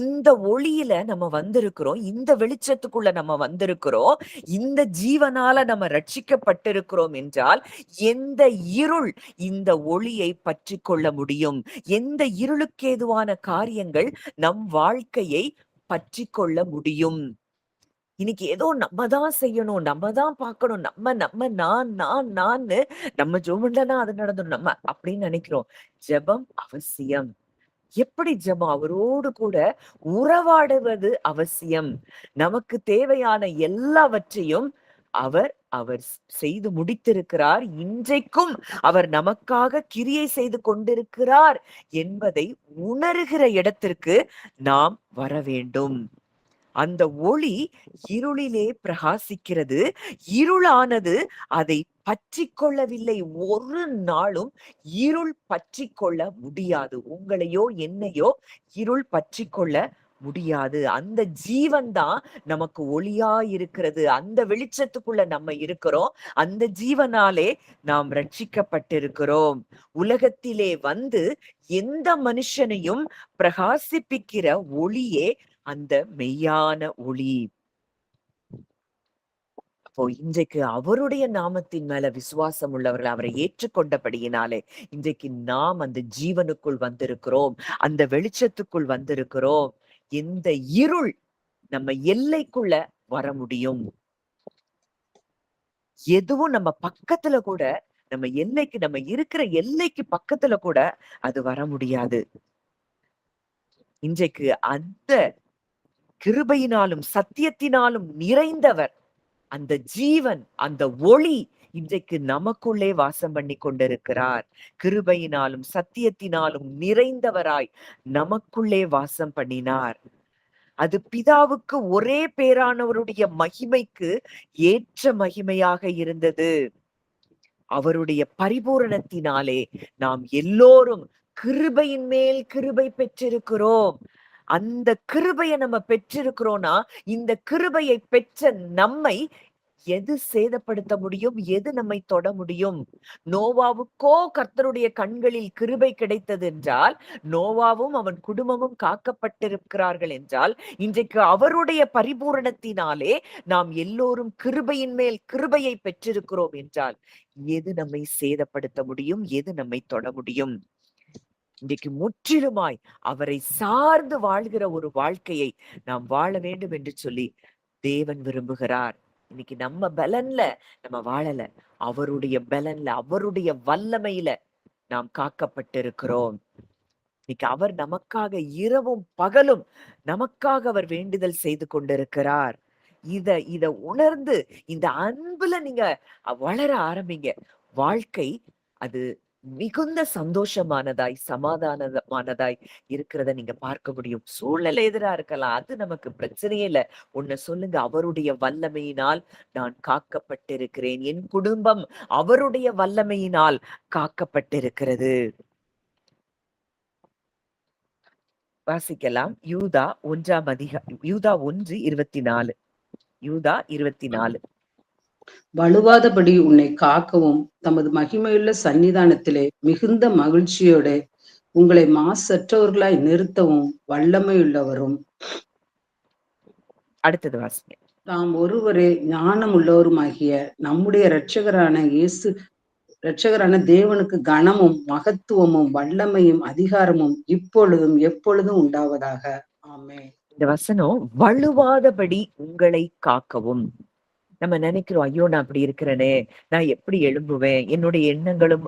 இந்த ஒளியில நம்ம வந்திருக்கிறோம். இந்த வெளிச்சத்துக்குள்ள நம்ம வந்திருக்கிறோம். இந்த ஜீவனால நம்ம ரட்சிக்கப்பட்டிருக்கிறோம் என்றால் எந்த இருள் இந்த ஒளியை பற்றி கொள்ள முடியும்? எந்த இருளுக்கேதுவான காரியங்கள் நம் வாழ்க்கையை பற்றி கொள்ள முடியும்? இன்னைக்கு ஏதோ நம்ம தான் செய்யணும், நம்ம தான் பார்க்கணும், நான்னு நம்ம ஜெபம்லனா அது நடந்துடும் நம்ம அப்படின்னு நினைக்கிறோம். ஜெபம் அவசியம். எப்படி ஜெபம்? அவரோடு கூட உறவாடுவது அவசியம். நமக்கு தேவையான எல்லாவற்றையும் அவர் அவர் செய்து முடித்திருக்கிறார். இன்றைக்கும் அவர் நமக்காக கிரியை செய்து கொண்டிருக்கிறார் என்பதை உணர்கிற இடத்திற்கு நாம் வர வேண்டும். அந்த ஒளி இருளிலே பிரகாசிக்கிறது. இருளானது அதை பற்றி கொள்ளவில்லை. ஒரு நாளும் இருள் பற்றி கொள்ள முடியாது. உங்களையோ என்னையோ இருள் பற்றி கொள்ள முடியாது. அந்த ஜீவன் தான் நமக்கு ஒளியா இருக்கிறது. அந்த வெளிச்சத்துக்குள்ள நம்ம இருக்கிறோம். அந்த ஜீவனாலே நாம் ரட்சிக்கப்பட்டிருக்கிறோம். உலகத்திலே வந்து எந்த மனுஷனையும் பிரகாசிப்பிக்கிற ஒளியே அந்த மெய்யான ஒளி. அப்போ இன்றைக்கு அவருடைய நாமத்தின் மேல விசுவாசம் உள்ளவர்கள், அவரை ஏற்றுக்கொண்டபடியினாலே இன்றைக்கு நாம் அந்த ஜீவனுக்குள் வந்திருக்கிறோம், அந்த வெளிச்சத்துக்குள் வந்திருக்கிறோம். எந்த இருள் நம்ம எல்லைக்குள்ள வர முடியும்? எதுவும் நம்ம பக்கத்துல கூட, நம்ம இருக்கிற எல்லைக்கு பக்கத்துல கூட அது வர முடியாது. இன்றைக்கு அந்த கிருபையினாலும் சத்தியத்தினாலும் நிறைந்தவர், அந்த ஜீவன், அந்த ஒளி இன்றைக்கு நமக்குள்ளே வாசம் பண்ணி கொண்டிருக்கிறார். கிருபையினாலும் சத்தியத்தினாலும் நிறைந்தவராய் நமக்குள்ளே வாசம் பண்ணினார். அது பிதாவுக்கு ஒரே பேரானவருடைய மகிமைக்கு ஏற்ற மகிமையாக இருந்தது. அவருடைய பரிபூரணத்தினாலே நாம் எல்லோரும் கிருபையின் மேல் கிருபை பெற்றிருக்கிறோம். அந்த கிருபையை நம்ம பெற்றிருக்கிறோம்னா, இந்த கிருபையை பெற்ற நம்மை எது சேதப்படுத்த முடியும்? எது நம்மை தொட முடியும்? நோவாவுக்கோ கர்த்தருடைய கண்களில் கிருபை கிடைத்தது என்றால், நோவாவும் அவன் குடும்பமும் காக்கப்பட்டிருக்கிறார்கள் என்றால், இன்றைக்கு அவருடைய பரிபூரணத்தினாலே நாம் எல்லோரும் கிருபையின் மேல் கிருபையை பெற்றிருக்கிறோம் என்றால், எது நம்மை சேதப்படுத்த முடியும்? எது நம்மை தொட முடியும்? இன்றைக்கு முற்றிலுமாய் அவரை சார்ந்து வாழ்கிற ஒரு வாழ்க்கையை நாம் வாழ வேண்டும் என்று சொல்லி தேவன் விரும்புகிறார். இன்னைக்கு நம்ம பலன்ல நம்ம வாழல, அவருடைய பலன்ல, அவருடைய வல்லமையில நாம் காக்கப்பட்டிருக்கிறோம். இன்னைக்கு அவர் நமக்காக இரவும் பகலும் நமக்காக அவர் வேண்டுதல் செய்து கொண்டிருக்கிறார். இத உணர்ந்து இந்த அன்புல நீங்க வளர ஆரம்பிங்க. வாழ்க்கை அது மிகுந்த சந்தோஷமானதாய் சமாதானமானதாய் இருக்கிறத நீங்க பார்க்க முடியும். சூழ்நிலை எதிரா இருக்கலாம், அது நமக்கு பிரச்சனையே இல்ல. ஒண்ணு சொல்லுங்க, அவருடைய வல்லமையினால் நான் காக்கப்பட்டிருக்கிறேன். என் குடும்பம் அவருடைய வல்லமையினால் காக்கப்பட்டிருக்கிறது. வாசிக்கலாம். யூதா 1:24. யூதா 24. வழுவாதபடி உன்னை காக்கவும் தமது மகிமையுள்ள சந்நிதானத்திலே மிகுந்த மகிழ்ச்சியோட உங்களை மாசற்றவர்களாய் நிறுத்தவும் வல்லமையுள்ளவரும் அடுத்தது வாசிங்க. தாம் ஒருவரே ஞானம் உள்ளவருமாகிய நம்முடைய இரட்சகரான தேவனுக்கு கனமும் மகத்துவமும் வல்லமையும் அதிகாரமும் இப்பொழுதும் எப்பொழுதும் உண்டாவதாக. ஆமென். இந்த வசனம் வழுவாதபடி உங்களை காக்கவும். நம்ம நினைக்கிறோம், ஐயோ நான் அப்படி இருக்கிறேனே, நான் எப்படி எழும்புவேன், என்னுடைய எண்ணங்களும்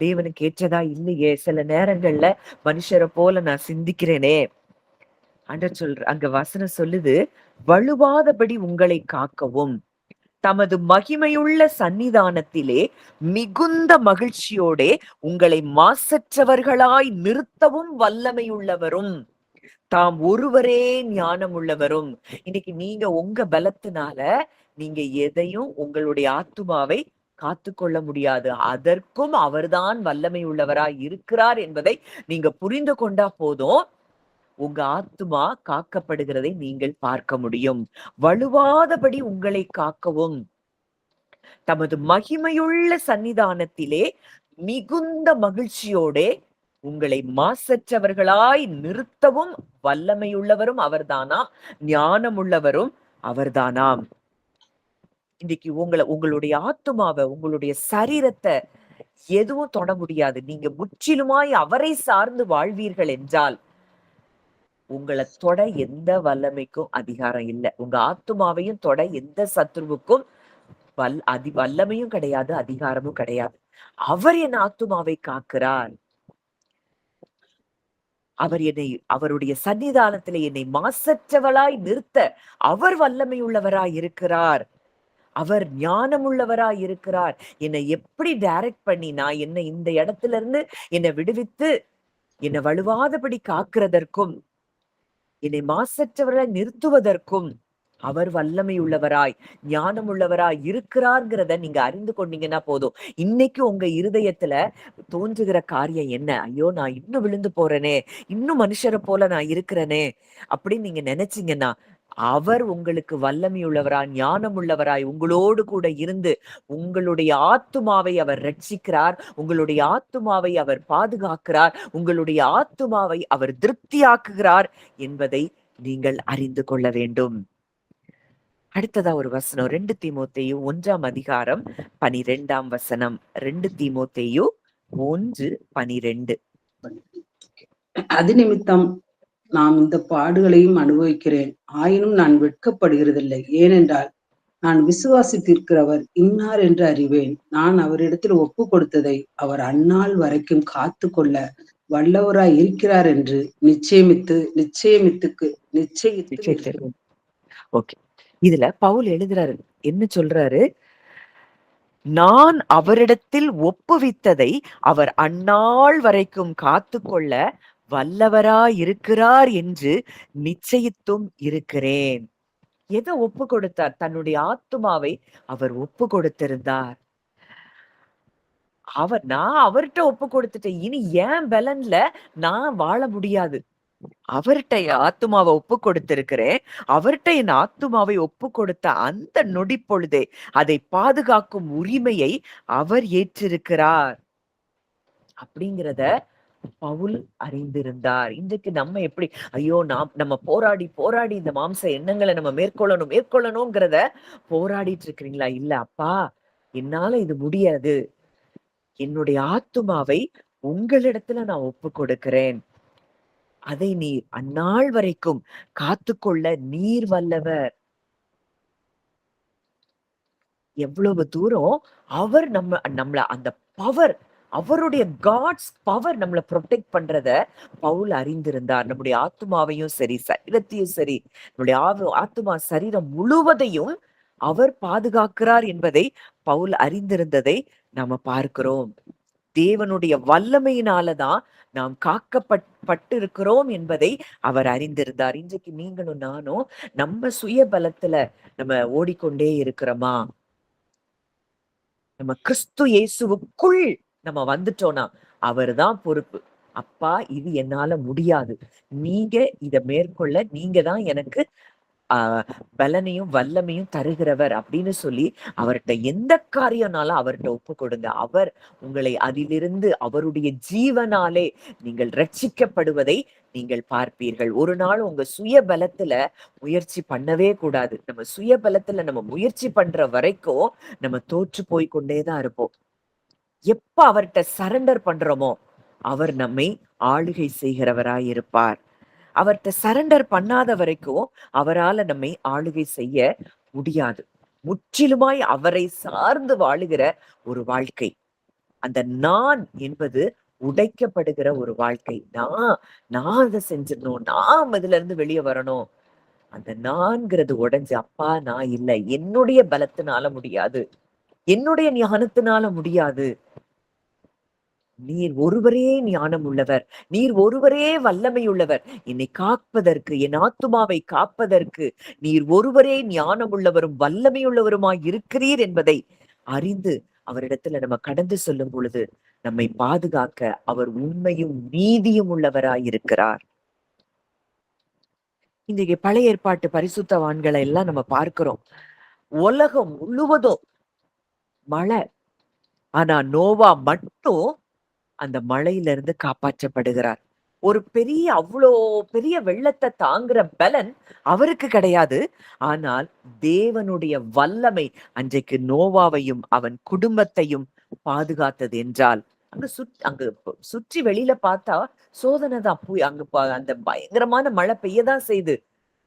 தேவனுக்கு ஏற்றதா இல்லையே, சில நேரங்கள்ல மனுஷரை போல நான் சிந்திக்கிறேனே. அங்க வசனம் சொல்லுது, வழுவாதபடி உங்களை காக்கவும் தமது மகிமையுள்ள சந்நிதானத்திலே மிகுந்த மகிழ்ச்சியோட உங்களை மாசற்றவர்களாய் நிறுத்தவும் வல்லமையுள்ளவரும் தாம் ஒருவரே ஞானம் உள்ளவரும். இன்னைக்கு நீங்க உங்க பலத்தினால நீங்க எதையும் உங்களுடைய ஆத்துமாவை காத்துக்கொள்ள முடியாது. அதற்கும் அவர்தான் வல்லமை உள்ளவராய் இருக்கிறார் என்பதை நீங்க புரிந்து கொண்டா போதும், உங்க ஆத்துமா காக்கப்படுகிறதை நீங்கள் பார்க்க முடியும். வலுவாதபடி உங்களை காக்கவும் தமது மகிமையுள்ள சன்னிதானத்திலே மிகுந்த மகிழ்ச்சியோட உங்களை மாசற்றவர்களாய் நிறுத்தவும் வல்லமையுள்ளவரும் அவர்தானாம், ஞானமுள்ளவரும் அவர்தானாம். இன்னைக்கு உங்களுடைய ஆத்துமாவை, உங்களுடைய சரீரத்தை எதுவும் தொட முடியாது. நீங்க முற்றிலுமாய் அவரை சார்ந்து வாழ்வீர்கள் என்றால் உங்களை தொட எந்த வல்லமைக்கும் அதிகாரம் இல்லை. உங்க ஆத்துமாவையும் தொட எந்த சத்ருவுக்கும் வல்லமையும் கிடையாது, அதிகாரமும் கிடையாது. அவர் என் ஆத்துமாவை காக்கிறார். அவருடைய சன்னிதானத்திலே என்னை மாசற்றவளாய் நிறுத்த அவர் வல்லமை உள்ளவராய் இருக்கிறார். அவர் ஞானம் உள்ளவராய் இருக்கிறார். என்னை எப்படி டைரக்ட் பண்ணி நான் என்னை இந்த இடத்துல இருந்து என்னை விடுவித்து என்னை வலுவாதபடி காக்கிறதற்கும் என்னை மாசற்றவராய் நிறுத்துவதற்கும் அவர் வல்லமை உள்ளவராய் ஞானம் உள்ளவராய் இருக்கிறார்ங்கிறத நீங்க அறிந்து கொண்டீங்கன்னா போதும். இன்னைக்கு உங்க இருதயத்துல தோன்றுகிற காரியம் என்ன? ஐயோ நான் இன்னும் விழுந்து போறேனே, இன்னும் மனுஷரை போல நான் இருக்கிறேனே அப்படின்னு நீங்க நினைச்சீங்கன்னா, அவர் உங்களுக்கு வல்லமை உள்ளவராய் ஞானம் உள்ளவராய் உங்களோடு கூட இருந்து உங்களுடைய ஆத்துமாவை அவர் ரட்சிக்கிறார், உங்களுடைய ஆத்துமாவை அவர் பாதுகாக்கிறார், உங்களுடைய ஆத்துமாவை அவர் திருப்தியாக்குகிறார் என்பதை நீங்கள் அறிந்து கொள்ள வேண்டும். அடுத்ததா ஒரு வசனம் 2 தீமோத்தேயு 1ஆம் அதிகாரம் 12ஆம் வசனம். 2 தீமோத்தேயு 1:12. அது நிமித்தம் நாம் இந்த பாடுகளையும் அனுபவிக்கிறேன். ஆயினும் நான் வெட்கப்படுகிறதில்லை. ஏனென்றால் நான் விசுவாசித்திருக்கிறவர் இன்னார் என்று அறிவேன். நான் அவரிடத்தில் ஒப்பு கொடுத்ததை அவர் அந்நாள் வரைக்கும் காத்து கொள்ள வல்லவராய் இருக்கிறார் என்று நிச்சயித்து நிச்சயித்து. ஓகே. இதுல பவுல் எழுதுறாரு. என்ன சொல்றாரு? நான் அவரிடத்தில் ஒப்புவித்ததை அவர் அந்நாள் வரைக்கும் காத்துக்கொள்ள வல்லவராயிருக்கிறார் என்று நிச்சயித்தும் இருக்கிறேன். எதை ஒப்பு கொடுத்தார்? தன்னுடைய ஆத்துமாவை அவர் ஒப்பு கொடுத்திருந்தார். நான் அவர்கிட்ட ஒப்பு கொடுத்துட்டேன். இனி ஏன் பலன்ல நான் வாழ முடியாது. அவர்கிட்ட என் ஆத்துமாவை ஒப்பு கொடுத்திருக்கிறேன். அவர்கிட்ட என் ஆத்துமாவை ஒப்பு கொடுத்த அந்த நொடி பொழுதே அதை பாதுகாக்கும் உரிமையை அவர் ஏற்றிருக்கிறார் அப்படிங்கிறத பவுல் அறிந்திருந்தார். இன்றைக்கு நம்ம எப்படி ஐயோ நம்ம போராடி போராடி இந்த மாம்ச எண்ணங்களை நம்ம மேற்கொள்ளணுங்கிறத போராடிட்டு இருக்கிறீங்களா? இல்ல அப்பா, என்னால இது முடியாது. என்னுடைய ஆத்துமாவை உங்களிடத்துல நான் ஒப்பு கொடுக்கிறேன். அதை நீர் அந்நாள் வரைக்கும் காத்துக்கொள்ள நீர் வல்லவர். எவ்வளவு தூரம் அவர் நம்மள அந்த பவர், அவருடைய காட்ஸ் பவர் நம்மளை ப்ரொடெக்ட் பண்றத பவுல் அறிந்திருந்தார். நம்முடைய ஆத்துமாவையும் சரி, சரீரத்தையும் சரி, நம்முடைய ஆத்துமா சரீரம் முழுவதையும் அவர் பாதுகாக்கிறார் என்பதை பவுல் அறிந்திருந்ததை நாம பார்க்கிறோம். தேவனுடைய வல்லமையினாலதான் நாம் காக்கப்பட்டு இருக்கிறோம் என்பதை அவர் அறிந்திருந்தார். இன்றைக்கு நீங்களும் நானும் நம்ம சுய பலத்துல நம்ம ஓடிக்கொண்டே இருக்கிறோமா? நம்ம கிறிஸ்து இயேசுவுக்குள் நம்ம வந்துட்டோம்னா அவர்தான் பொறுப்பு. அப்பா, இது என்னால முடியாது, நீங்க இத மேற்கொள்ள நீங்க தான் எனக்கு பலனையும் வல்லமையும் தருகிறவர் அப்படின்னு சொல்லி அவர்கிட்ட எந்த காரியம்னாலும் அவர்கிட்ட ஒப்பு கொடுங்க. அவர் உங்களை அதிலிருந்து அவருடைய ஜீவனாலே நீங்கள் ரட்சிக்கப்படுவதை நீங்கள் பார்ப்பீர்கள். ஒரு நாள் உங்க சுய பலத்துல முயற்சி பண்ணவே கூடாது. நம்ம சுய பலத்துல நம்ம முயற்சி பண்ற வரைக்கும் நம்ம தோற்று போய் கொண்டேதான் இருப்போம். எப்ப அவர்கிட்ட சரண்டர் பண்றோமோ அவர் நம்மை ஆளுகை செய்கிறவராய் இருப்பார். அவர்கிட்ட சரண்டர் பண்ணாத வரைக்கும் அவரால நம்மை ஆளுகை செய்ய முடியாது. முற்றிலுமாய் அவரை சார்ந்து வாழுகிற ஒரு வாழ்க்கை, அந்த நான் என்பது உடைக்கப்படுகிற ஒரு வாழ்க்கை. நான் அதை செஞ்சிடணும், நான் இதுல இருந்து வெளியே வரணும். அந்த நான்கிறது உடைஞ்சு, அப்பா நான் இல்லை, என்னுடைய பலத்தினால முடியாது, என்னுடைய ஞானத்தினால முடியாது, நீர் ஒருவரே ஞானம் உள்ளவர், நீர் ஒருவரே வல்லமை உள்ளவர், என்னை காப்பதற்கு, என் ஆத்துமாவை காப்பதற்கு நீர் ஒருவரே ஞானம் உள்ளவரும் வல்லமை உள்ளவருமாய் இருக்கிறீர் என்பதை அறிந்து அவரிடத்துல நம்ம கடந்து சொல்லும் பொழுது நம்மை பாதுகாக்க அவர் உண்மையும் நீதியும் உள்ளவராய் இருக்கிறார். இன்றைக்கு பழைய ஏற்பாட்டு பரிசுத்தவான்களை எல்லாம் நம்ம பார்க்கிறோம். உலகம் முழுவதும் மழை, ஆனா நோவா மட்டும் அந்த மழையில இருந்து காப்பாற்றப்படுகிறார். ஒரு அவ்வளோ பெரிய வெள்ளத்தை தாங்குற பலன் அவருக்கு கிடையாது. ஆனால் தேவனுடைய வல்லமை அன்றைக்கு நோவாவையும் அவன் குடும்பத்தையும் பாதுகாத்தது என்றால், அங்க சுற்றி வெளியில பார்த்தா சோதனை தான். போய் அந்த பயங்கரமான மழை பெய்யதான் செய்து.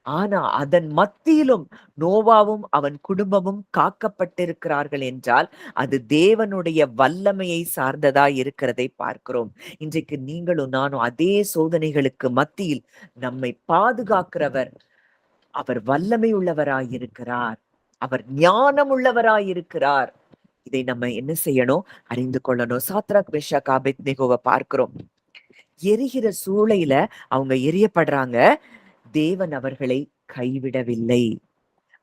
ஆனா அதன் மத்தியிலும் நோவாவும் அவன் குடும்பமும் காக்கப்பட்டிருக்கிறார்கள் என்றால் அது தேவனுடைய வல்லமையை சார்ந்ததா இருக்கிறதை பார்க்கிறோம். இன்றைக்கு நீங்களும் நானும் அதே சோதனைகளுக்கு மத்தியில் நம்மை பாதுகாக்கிறவர் அவர் வல்லமை உள்ளவராயிருக்கிறார், அவர் ஞானம் உள்ளவராயிருக்கிறார். இதை நம்ம என்ன செய்யணும்? அறிந்து கொள்ளணும். சாத்ராக் மேஷாக் ஆபேத்நேகோவை பார்க்கிறோம். எரிகிற சூளையில அவங்க எரியப்படுறாங்க. தேவன் அவர்களை கைவிடவில்லை.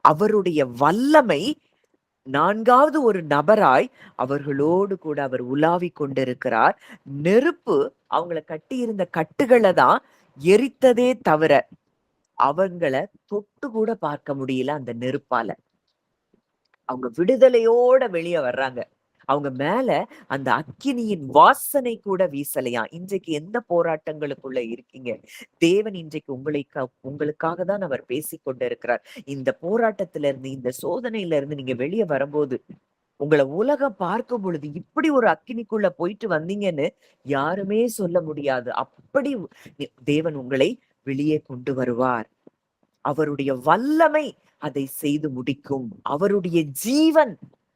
அவருடைய வல்லமை நான்காவது ஒரு நபராய் அவர்களோடு கூட அவர் உலாவிக் கொண்டிருக்கிறார். நெருப்பு அவங்களை கட்டியிருந்த கட்டுகளை தான் எரித்ததே தவிர அவங்கள தொட்டு கூட பார்க்க முடியல. அந்த நெருப்பால அவங்க விடுதலையோட வெளியே வர்றாங்க. அவங்க மேல அந்த அக்கினியின் வாசனை கூட வீசலையா. இன்றைக்கு எந்த போராட்டங்களுக்குள்ள இருக்கீங்க? தேவன் இன்றைக்கு உங்களுக்காக தான் அவர் பேசிக் கொண்டிருக்கிறார். இந்த போராட்டத்துல இருந்து, இந்த சோதனையில இருந்து நீங்க வெளியே வரும்போது, உங்கள உலகம் பார்க்கும் பொழுது இப்படி ஒரு அக்கினிக்குள்ள போயிட்டு வந்தீங்கன்னு யாருமே சொல்ல முடியாது. அப்படி தேவன் உங்களை வெளியே கொண்டு வருவார். அவருடைய வல்லமை அதை செய்து முடிக்கும். அவருடைய ஜீவன்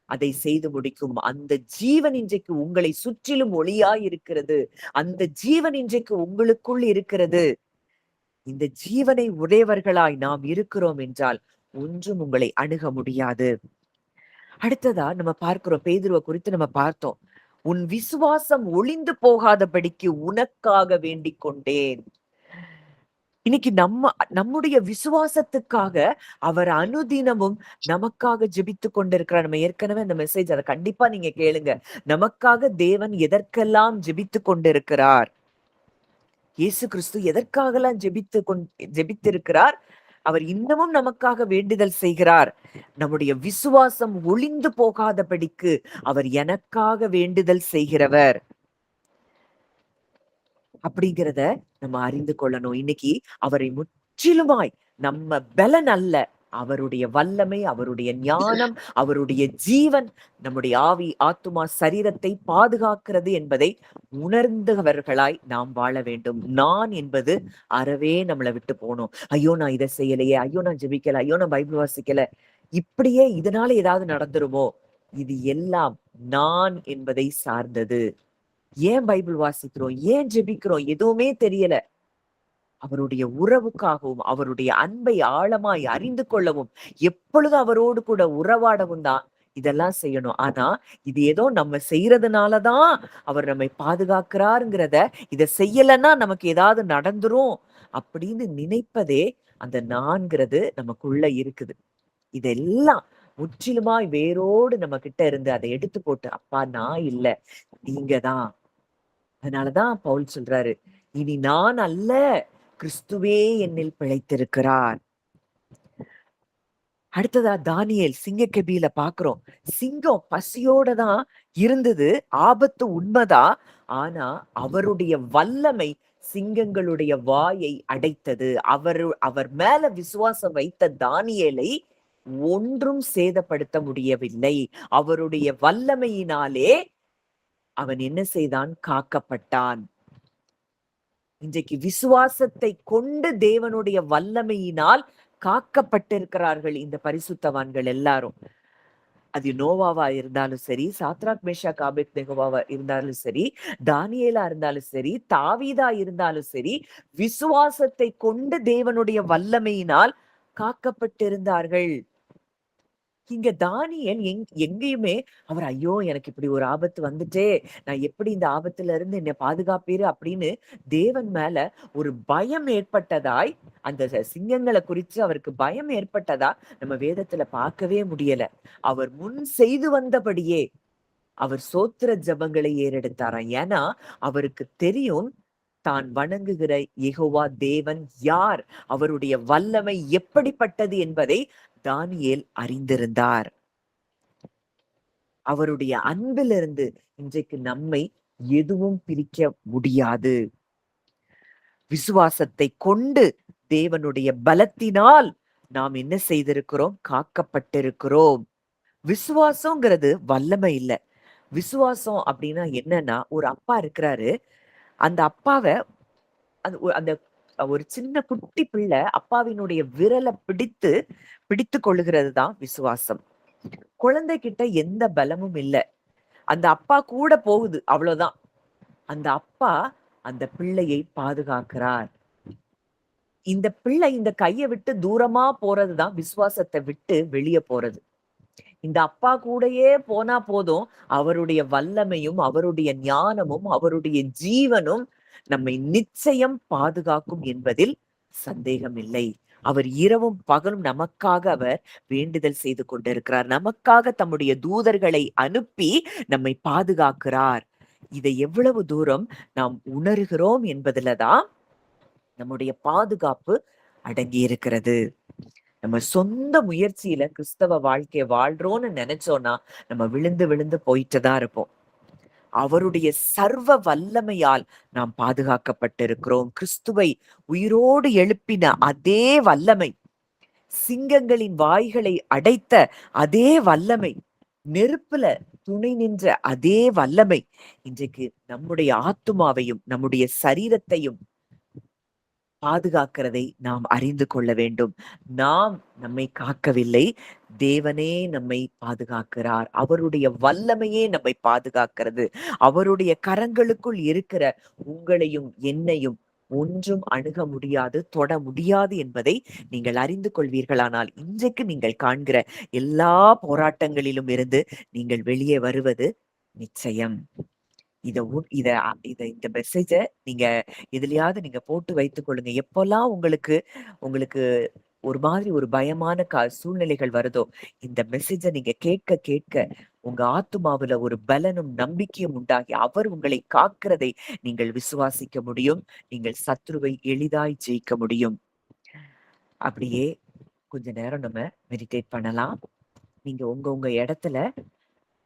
அதை செய்து முடிக்கும். அந்த ஜீவன் இன்றைக்கு உங்களை சுற்றிலும் ஒளியாய் இருக்கிறது. அந்த ஜீவன் இன்றைக்கு உங்களுக்குள் இருக்கிறது. இந்த ஜீவனை உடையவர்களாய் நாம் இருக்கிறோம் என்றால் ஒன்றும் உங்களை அணுக முடியாது. அடுத்ததா நம்ம பார்க்கிறோம், பேதுருவ குறித்து நம்ம பார்த்தோம். உன் விசுவாசம் ஒளிந்து போகாதபடிக்கு உனக்காக வேண்டிக் கொண்டேன். இன்னைக்கு நம்முடைய விசுவாசத்துக்காக அவர் அனுதினமும் நமக்காக ஜெபித்துக் கொண்டிருக்கிறார். நம்ம ஏற்கனவே அந்த மெசேஜ் அதை கண்டிப்பா நீங்க கேளுங்க. நமக்காக தேவன் எதற்கெல்லாம் ஜெபித்துக் கொண்டிருக்கிறார், இயேசு கிறிஸ்து எதற்காகலாம் ஜெபித்திருக்கிறார், அவர் இன்னமும் நமக்காக வேண்டுதல் செய்கிறார். நம்முடைய விசுவாசம் ஒளிந்து போகாதபடிக்கு அவர் எனக்காக வேண்டுதல் செய்கிறவர் அப்படிங்கிறத நம்ம அறிந்து கொள்ளணும். இன்னைக்கு அவரை முற்றிலுமாய் நம்ம பலன் அல்ல, அவருடைய வல்லமை, அவருடைய ஞானம், அவருடைய ஜீவன் நம்முடைய ஆவி, ஆத்துமா, சரீரத்தை பாதுகாக்கிறது என்பதை உணர்ந்தவர்களாய் நாம் வாழ வேண்டும். நான் என்பது அறவே நம்மளை விட்டு போகணும். ஐயோ நான் இதை செய்யலையே, ஐயோ நான் ஜெபிக்கல, ஐயோ நான் பைபிள் வாசிக்கல, இப்படியே இதனால ஏதாவது நடந்துருமோ, இது எல்லாம் நான் என்பதை சார்ந்தது. ஏன் பைபிள் வாசிக்கிறோம், ஏன் ஜெபிக்கிறோம், எதுவுமே தெரியல. அவருடைய உறவுக்காகவும் அவருடைய அன்பை ஆழமாய் அறிந்து கொள்ளவும் எப்பொழுதும் அவரோடு கூட உறவாடவும் தான் இதெல்லாம் செய்யணும். ஆனா இது ஏதோ நம்ம செய்யறதுனாலதான் அவர் நம்மை பாதுகாக்கிறாருங்கிறத, இதை செய்யலைன்னா நமக்கு ஏதாவது நடந்துரும் அப்படின்னு நினைப்பதே அந்த நான்கிறது நமக்குள்ள இருக்குது. இதெல்லாம் முற்றிலுமாய் வேரோடு நம்ம கிட்ட இருந்து அதை எடுத்து போட்டு, அப்பா நான் இல்ல, நீங்கதான். அதனாலதான் பவுல் சொல்றாரு, இனி நான் அல்ல, கிறிஸ்துவே என்னில் பிழைத்திருக்கிறார். அடுத்ததா தானியேல் சிங்கக்கெபியில பாக்குறோம். சிங்கம் பசியோட தான் இருந்தது, ஆபத்து உண்மைதான். ஆனா அவருடைய வல்லமை சிங்கங்களுடைய வாயை அடைத்தது. அவர் மேல விசுவாசம் வைத்த தானியேலை ஒன்றும் சேதப்படுத்த முடியவில்லை. அவருடைய வல்லமையினாலே அவன் என்ன செய்தான், காக்கப்பட்டான். இன்றைக்கு விசுவாசத்தை கொண்டு தேவனுடைய வல்லமையினால் காக்கப்பட்டிருக்கிறார்கள் இந்த பரிசுத்தவான்கள் எல்லாரும். அது நோவாவா இருந்தாலும் சரி, சாத்ராக் மேஷாக் ஆபேத்நேகோவா இருந்தாலும் சரி, தானியேலா இருந்தாலும் சரி, தாவீதா இருந்தாலும் சரி, விசுவாசத்தை கொண்டு தேவனுடைய வல்லமையினால் காக்கப்பட்டிருந்தார்கள். இங்க தானியேல் எங்கேயுமே அவர் ஐயோ எனக்கு இப்படி ஒரு ஆபத்து வந்துட்டே, நான் எப்படி இந்த ஆபத்துல இருந்து என்னை பாதுகாப்பீரு அப்படின்னு தேவன் மேல ஒரு பயம் ஏற்பட்டதாய், அந்த சிங்கங்களை குறிச்சு அவருக்கு பயம் ஏற்பட்டதா நம்ம வேதத்துல பார்க்கவே முடியல. அவர் முன் செய்து வந்தபடியே அவர் சோத்திர ஜபங்களை ஏறெடுத்தாராம். ஏன்னா அவருக்கு தெரியும் தான் வணங்குகிற யெகோவா தேவன் யார், அவருடைய வல்லமை எப்படிப்பட்டது என்பதை தானியேல் அறிந்திருந்தார். அவருடைய அன்பிலிருந்து இன்றைக்கு நம்மை எதுவும் பிரிக்க முடியாது. விசுவாசத்தை கொண்டு தேவனுடைய பலத்தினால் நாம் என்ன செய்திருக்கிறோம், காக்கப்பட்டிருக்கிறோம். விசுவாசங்கிறது வல்லமை இல்ல. விசுவாசம் அப்படின்னா என்னன்னா, ஒரு அப்பா இருக்கிறாரு, அந்த அப்பாவை அந்த ஒரு சின்ன குட்டி பிள்ளை அப்பாவினுடைய விரலை பிடித்து கொள்ளுகிறது தான் விசுவாசம். குழந்தை கிட்ட எந்த பலமும் இல்லை, அந்த அப்பா கூட போகுது, அவ்வளவுதான். அந்த அப்பா அந்த பிள்ளையை பாதுகாக்கிறார். இந்த பிள்ளை இந்த கையை விட்டு தூரமா போறதுதான் விசுவாசத்தை விட்டு வெளியே போறது. இந்த அப்பா கூடயே போனா போதும், அவருடைய வல்லமையும் அவருடைய ஞானமும் அவருடைய ஜீவனும் நம்மை நிச்சயம் பாதுகாக்கும் என்பதில் சந்தேகம் இல்லை. அவர் இரவும் பகலும் நமக்காக அவர் வேண்டுதல் செய்து கொண்டிருக்கிறார். நமக்காக தம்முடைய தூதர்களை அனுப்பி நம்மை பாதுகாக்கிறார். இதை எவ்வளவு தூரம் நாம் உணர்கிறோம் என்பதுலதான் நம்முடைய பாதுகாப்பு அடங்கி இருக்கிறது. நம்ம சொந்த முயற்சியில கிறிஸ்தவ வாழ்க்கைய வாழ்றோம்னு நினைச்சோம்னா நம்ம விழுந்து விழுந்து போயிட்டுதான் இருப்போம். அவருடைய சர்வ வல்லமையால் நாம் பாதுகாக்கப்பட்டிருக்கிறோம். கிறிஸ்துவை உயிரோடு எழுப்பின அதே வல்லமை, சிங்கங்களின் வாய்களை அடைத்த அதே வல்லமை, நெருப்புல துணை நின்ற அதே வல்லமை இன்றைக்கு நம்முடைய ஆத்துமாவையும் நம்முடைய சரீரத்தையும் பாதுகாக்கிறதை நாம் அறிந்து கொள்ள வேண்டும். நாம் நம்மை காக்கவில்லை, தேவனே நம்மை பாதுகாக்கிறார். அவருடைய வல்லமையே நம்மை பாதுகாக்கிறது. அவருடைய கரங்களுக்குள் இருக்கிற உங்களையும் என்னையும் ஒன்றும் அணுக முடியாது, தொட முடியாது என்பதை நீங்கள் அறிந்து கொள்வீர்களானால் இன்றைக்கு நீங்கள் காண்கிற எல்லா போராட்டங்களிலும் இருந்து நீங்கள் வெளியே வருவது நிச்சயம். இத இத இந்த மெசேஜ நீங்க எதுலயாவது நீங்க போட்டு வைத்துக் கொள்ளுங்க. எப்போல்லாம் உங்களுக்கு உங்களுக்கு ஒரு மாதிரி ஒரு பயமான சூழ்நிலைகள் வருதோ, இந்த மெசேஜ நீங்க கேட்க கேட்க உங்க ஆத்துமாவுல ஒரு பலனும் நம்பிக்கையும் உண்டாகி அவர் உங்களை காக்கிறதை நீங்கள் விசுவாசிக்க முடியும். நீங்கள் சத்ருவை எளிதாய் ஜெயிக்க முடியும். அப்படியே கொஞ்ச நேரம் நம்ம மெடிடேட் பண்ணலாம். நீங்க உங்க உங்க இடத்துல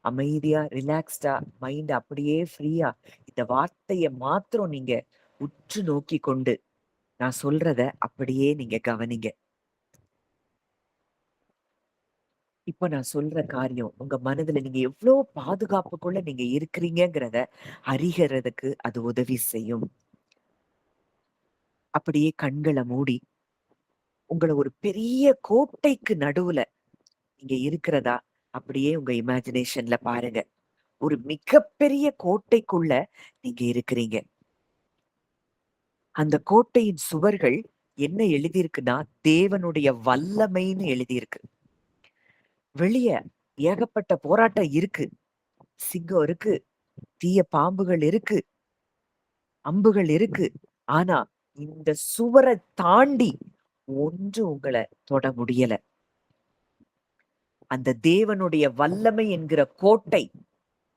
அமைதியா ரிலாக்ஸ்டா மைண்ட் அப்படியே ஃப்ரீயா இந்த வார்த்தைய மாத்திரம் நீங்க உற்று நோக்கி கொண்டு நான் சொல்றத அப்படியே நீங்க கவனிங்க. இப்ப நான் சொல்ற காரியம் உங்க மனதுல நீங்க எவ்வளவு பாதுகாப்புக்குள்ள நீங்க இருக்கிறீங்கிறத அறிகிறதுக்கு அது உதவி செய்யும். அப்படியே கண்களை மூடி உங்களை ஒரு பெரிய கோட்டைக்கு நடுவுல நீங்க இருக்கிறதா அப்படியே உங்க இமேஜினேஷன்ல பாருங்க. ஒரு மிகப்பெரிய கோட்டைக்குள்ள நீங்க இருக்கிறீங்க. அந்த கோட்டையின் சுவர்கள் என்ன எழுதியிருக்குன்னா தேவனுடைய வல்லமைன்னு எழுதியிருக்கு. வெளிய ஏகப்பட்ட போராட்டம் இருக்கு. சிங்கம் இருக்கு, தீய பாம்புகள் இருக்கு, அம்புகள் இருக்கு. ஆனா இந்த சுவரை தாண்டி ஒன்று உங்களை தொட முடியல. அந்த தேவனுடைய வல்லமை என்கிற கோட்டை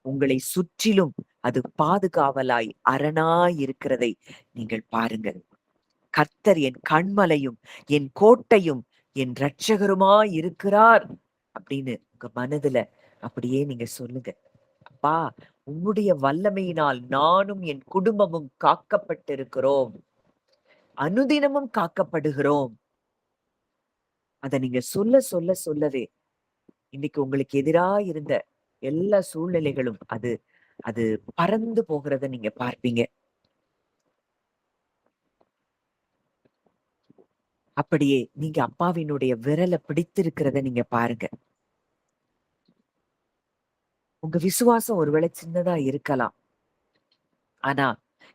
உங்களை சுற்றிலும் அது பாதுகாவலாய் அரணாய் இருக்கிறதை நீங்கள் பாருங்கள். கர்த்தர் என் கண்மலையும் என் கோட்டையும் என் இரட்சகருமாய் இருக்கிறார் அப்படின்னு உங்க மனதுல அப்படியே நீங்க சொல்லுங்க. அப்பா, உம்முடைய வல்லமையினால் நானும் என் குடும்பமும் காக்கப்பட்டிருக்கிறோம், அனுதினமும் காக்கப்படுகிறோம். அத நீங்க சொல்ல சொல்ல சொல்லவே இன்னைக்கு உங்களுக்கு எதிரா இருந்த எல்லா சூழ்நிலைகளும் அது அது பறந்து போகிறத நீங்க பார்ப்பீங்க. அப்படியே நீங்க அப்பாவினுடைய விரலை பிடித்திருக்கிறத நீங்க பாருங்க. உங்க விசுவாசம் ஒருவேளை சின்னதா இருக்கலாம். ஆனா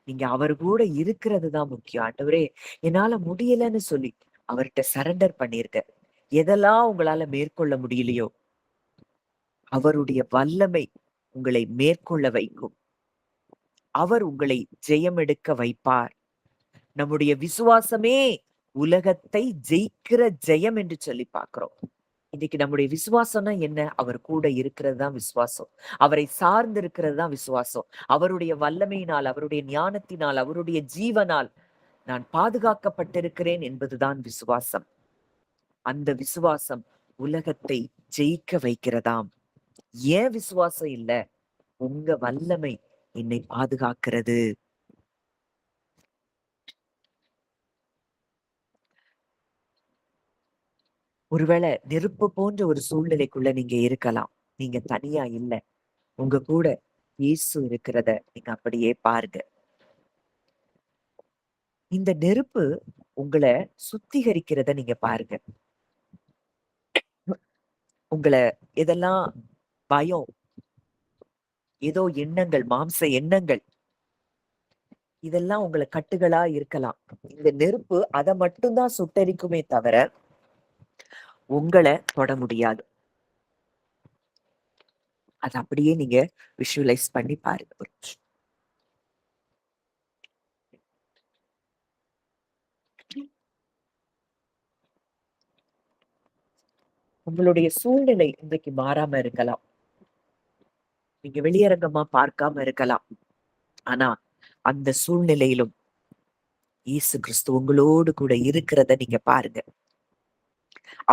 நீங்க அவர் கூட இருக்கிறது தான் முக்கியம். ஆண்டவரே, என்னால முடியலன்னு சொல்லி அவர்கிட்ட சரண்டர் பண்ணிருக்க. எதெல்லாம் உங்களால மேற்கொள்ள முடியலையோ அவருடைய வல்லமை உங்களை மேற்கொள்ள வைக்கும். அவர் உங்களை ஜெயமெடுக்க வைப்பார். நம்முடைய விசுவாசமே உலகத்தை ஜெயிக்கிற ஜெயம் என்று சொல்லி பார்க்கிறோம். இன்னைக்கு நம்முடைய விசுவாசம்னா என்ன? அவர் கூட இருக்கிறது தான் விசுவாசம். அவரை சார்ந்து இருக்கிறது தான் விசுவாசம். அவருடைய வல்லமையினால், அவருடைய ஞானத்தினால், அவருடைய ஜீவனால் நான் பாதுகாக்கப்பட்டிருக்கிறேன் என்பதுதான் விசுவாசம். அந்த விசுவாசம் உலகத்தை ஜெயிக்க வைக்கிறதாம். ஏன் விசுவாசம் இல்ல? உங்க வல்லமை என்னை பாதுகாக்கிறது. ஒருவேளை நெருப்பு போன்ற ஒரு சூழ்நிலைக்குள்ள நீங்க இருக்கலாம். நீங்க தனியா இல்ல. உங்க கூட இயேசு இருக்கிறத நீங்க அப்படியே பாருங்க. இந்த நெருப்பு உங்களை சுத்திகரிக்கிறத நீங்க பாருங்க. உங்களை எதெல்லாம் பயம், ஏதோ எண்ணங்கள், மாம்ச எண்ணங்கள், இதெல்லாம் உங்களை கட்டுகளா இருக்கலாம். இந்த நெருப்பு அதை மட்டும்தான் சுட்டரிக்குமே தவிர உங்களை தொட முடியாது. அது அப்படியே நீங்க விஷுவலைஸ் பண்ணி பாருங்க. உங்களுடைய சூழ்நிலை இன்றைக்கு மாறாம இருக்கலாம். நீங்க வெளியரங்கமா பார்க்காம இருக்கலாம். ஆனா அந்த சூழ்நிலையிலும் இயேசு கிறிஸ்து உங்களோடு கூட இருக்கிறத நீங்க பாருங்க.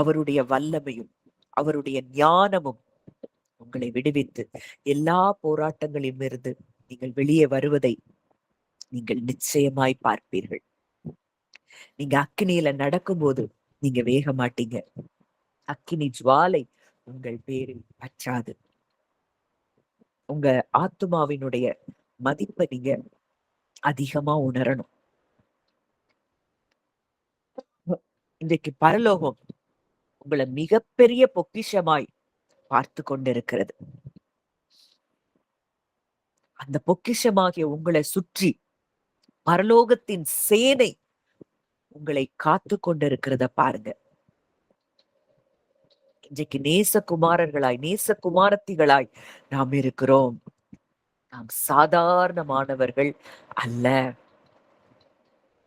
அவருடைய வல்லமையும் அவருடைய ஞானமும் உங்களை விடுவித்து எல்லா போராட்டங்களிலும் இருந்து நீங்கள் வெளியே வருவதை நீங்கள் நிச்சயமாய் பார்ப்பீர்கள். நீங்க அக்கினியில நடக்கும்போது நீங்க வேக மாட்டீங்க. அக்கினி ஜுவாலை உங்கள் பேரில் பற்றாது. உங்க ஆத்துமாவினுடைய மதிப்பை நீங்க அதிகமா உணரணும். இன்றைக்கு பரலோகம் உங்களை மிகப்பெரிய பொக்கிஷமாய் பார்த்து கொண்டிருக்கிறது. அந்த பொக்கிஷமாகிய உங்களை சுற்றி பரலோகத்தின் சேனை உங்களை காத்து கொண்டிருக்கிறத பாருங்க. இன்றைக்கு நேசகுமாரர்களாய் நேசகுமாரத்திகளாய் நாம் இருக்கிறோம். நாம் சாதாரணமானவர்கள் அல்ல.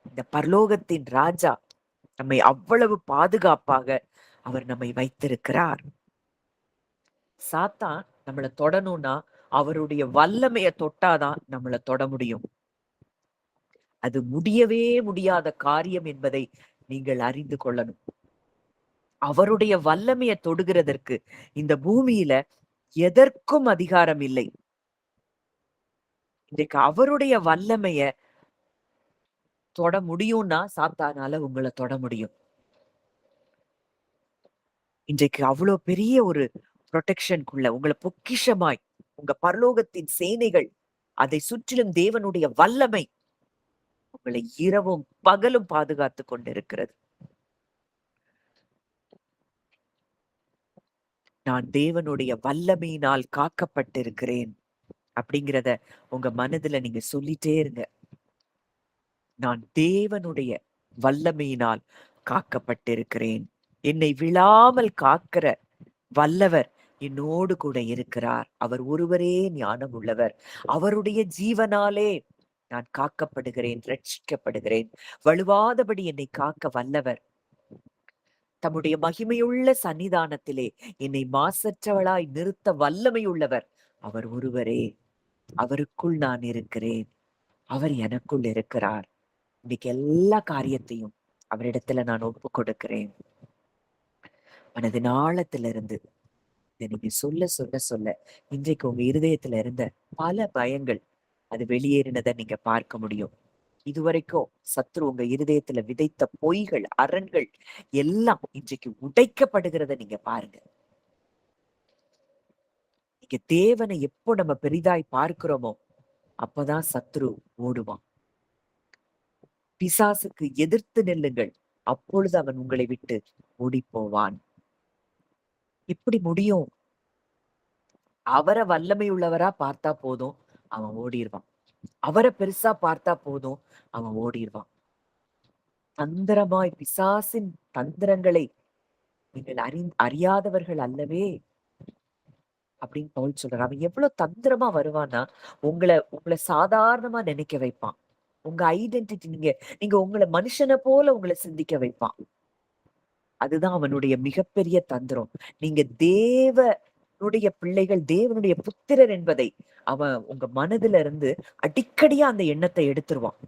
இந்த பரலோகத்தின் ராஜா நம்மை அவ்வளவு பாதுகாப்பாக அவர் நம்மை வைத்திருக்கிறார். சாத்தான் நம்மளை தொடணும்னா அவருடைய வல்லமைய தொட்டாதான் நம்மளை தொட முடியும். அது முடியவே முடியாத காரியம் என்பதை நீங்கள் அறிந்து கொள்ளணும். அவருடைய வல்லமைய தொடுகிறதற்கு இந்த பூமியில எதற்கும் அதிகாரம் இல்லை. இன்றைக்கு அவருடைய வல்லமைய தொட முடியும்னா சாத்தானால உங்களை தொட முடியும். இன்றைக்கு அவ்வளவு பெரிய ஒரு ப்ரொடெக்ஷனுக்குள்ள உங்களை பொக்கிஷமாய் உங்க பரலோகத்தின் சேனைகள், அதை சுற்றிலும் தேவனுடைய வல்லமை உங்களை இரவும் பகலும் பாதுகாத்து கொண்டிருக்கிறது. நான் தேவனுடைய வல்லமையினால் காக்கப்பட்டிருக்கிறேன் அப்படிங்கிறத உங்க மனதுல நீங்க சொல்லிட்டே இருங்க. நான் தேவனுடைய வல்லமையினால் காக்கப்பட்டிருக்கிறேன். என்னை விழாமல் காக்கிற வல்லவர் என்னோடு கூட இருக்கிறார். அவர் ஒருவரே ஞானம் உள்ளவர். அவருடைய ஜீவனாலே நான் காக்கப்படுகிறேன், ரட்சிக்கப்படுகிறேன். வலுவாதபடி என்னை காக்க வல்லவர். தம்முடைய மகிமையுள்ள சன்னிதானத்திலே என்னை மாசற்றவளாய் நிறுத்த வல்லமையுள்ளவர் அவர் ஒருவரே. அவருக்குள் நான் இருக்கிறேன், அவர் எனக்குள் இருக்கிறார். இன்னைக்கு எல்லா காரியத்தையும் அவரிடத்துல நான் ஒப்பு கொடுக்கிறேன். மனதின் ஆழத்திலிருந்து இதை நீங்க சொல்ல சொல்ல சொல்ல இன்றைக்கு உங்க இருதயத்துல இருந்த பல பயங்கள் அது வெளியேறினதை நீங்க பார்க்க முடியும். இதுவரைக்கும் சத்ரு உங்க இருதயத்துல விதைத்த பொய்கள், அரண்கள் எல்லாம் இன்றைக்கு உடைக்கப்படுகிறத நீங்க பாருங்க. நீங்க தேவனை எப்போ நம்ம பெரிதாய் பார்க்கிறோமோ அப்பதான் சத்ரு ஓடுவான். பிசாசுக்கு எதிர்த்து நில்லுங்கள், அப்பொழுது அவன் உங்களை விட்டு ஓடி போவான். எப்படி முடியும்? அவரை வல்லமை உள்ளவரா பார்த்தா போதும், அவன் ஓடிடுவான். அவரை பெருசா பார்த்தா போதும், அவன் ஓடிடுவான். தந்திரமாய் பிசாசின் தந்திரங்களை நீங்கள் அறியாதவர்கள் அல்லவே அப்படின்னு பவுல் சொல்றாரு. அவன் எவ்வளவு தந்திரமா வருவான்னா உங்களை சாதாரணமா நினைக்க வைப்பான். உங்க ஐடென்டிட்டி நீங்க உங்களை மனுஷனை போல உங்களை சிந்திக்க வைப்பான். அதுதான் அவனுடைய மிகப்பெரிய தந்திரம். நீங்க தேவனுடைய பிள்ளைகள், தேவனுடைய புத்திரர் என்பதை அவன் உங்க மனதுல இருந்து அடிக்கடியா அந்த எண்ணத்தை எடுத்துருவான்.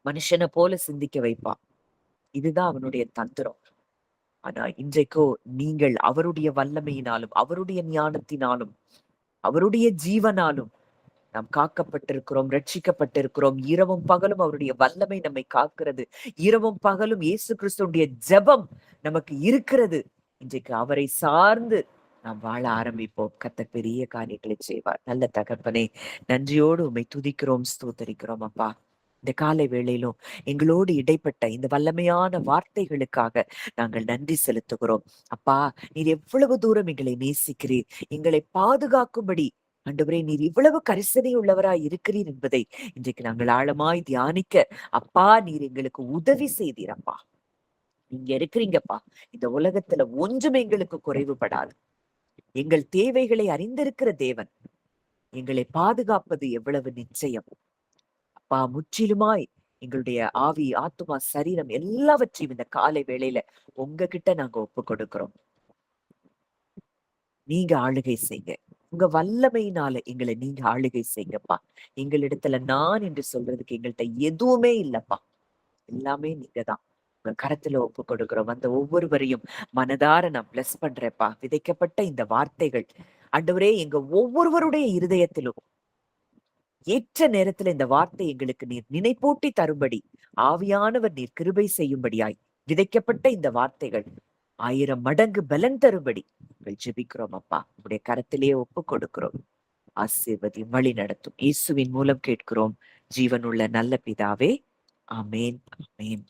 மனுஷனை போல சிந்திக்க வைப்பான். இதுதான் அவனுடைய தந்திரம். ஆனா இன்றைக்கோ நீங்கள் அவருடைய வல்லமையினாலும் அவருடைய ஞானத்தினாலும் அவருடைய ஜீவனாலும் நாம் காக்கப்பட்டிருக்கிறோம், ரட்சிக்கப்பட்டிருக்கிறோம். இரவும் பகலும் அவருடைய வல்லமை நம்மை காக்கிறது. இரவும் பகலும் இயேசு கிறிஸ்துடைய ஜெபம் நமக்கு இருக்கிறது. இன்றைக்கு அவரை சார்ந்து நாம் வாழ ஆரம்பிப்போம். கர்த்தர் பெரிய காரியங்களை செய்வார். நல்ல தகப்பனே, நன்றியோடு உம்மை துதிக்கிறோம், ஸ்தோத்தரிக்கிறோம் அப்பா. இந்த காலை வேளையிலும் எங்களோடு இடைப்பட்ட இந்த வல்லமையான வார்த்தைகளுக்காக நாங்கள் நன்றி செலுத்துகிறோம். அப்பா, நீர் எவ்வளவு தூரம் எங்களை நேசிக்கிறீர், எங்களை பாதுகாக்கும்படி ஆண்டவரே நீர் இவ்வளவு கரிசனை உள்ளவராய் இருக்கிறீர் என்பதை இன்றைக்கு நாங்கள் ஆழமாய் தியானிக்க அப்பா நீர் எங்களுக்கு உதவி செய்தீர். அப்பா, நீங்க இருக்கிறீங்கப்பா. இந்த உலகத்துல ஒன்றும் எங்களுக்கு குறைவுபடாது. எங்கள் தேவைகளை அறிந்திருக்கிற தேவன் எங்களை பாதுகாப்பது எவ்வளவு நிச்சயம். அப்பா, முற்றிலுமாய் எங்களுடைய ஆவி, ஆத்துமா, சரீரம் எல்லாவற்றையும் இந்த காலை வேளையில உங்ககிட்ட நாங்க ஒப்பு கொடுக்கிறோம். நீங்க ஆளுகை செய்யுங்க. உங்க வல்லமையினால எங்களை நீங்க ஆளுகை செய்யுங்கப்பா. எங்களிடத்துல நான் என்று சொல்றதுக்கு எங்கள்கிட்ட எதுவுமே இல்லப்பா. எல்லாமே நீங்கதான். உங்க கரத்துல ஒப்பு கொடுக்கிறோம். அந்த ஒவ்வொருவரையும் மனதார நான் பிளஸ் பண்றேன்ப்பா. விதைக்கப்பட்ட இந்த வார்த்தைகள் ஆண்டவரே எங்க ஒவ்வொருவருடைய இருதயத்திலும் ஏற்ற நேரத்துல இந்த வார்த்தை எங்களுக்கு நீர் நினைப்பூட்டி தரும்படி ஆவியானவர் நீர் கிருபை செய்யும்படியாய் விதைக்கப்பட்ட இந்த வார்த்தைகள் 1000 மடங்கு பலன் தரும்படி ஜெபிக்கிறோம் அப்பா. உடைய கரத்திலேயே ஒப்பு கொடுக்கிறோம். ஆசீர்வதி வழி நடத்தும். இயேசுவின் மூலம் கேட்கிறோம் ஜீவனுள்ள நல்ல பிதாவே. ஆமேன், ஆமேன்.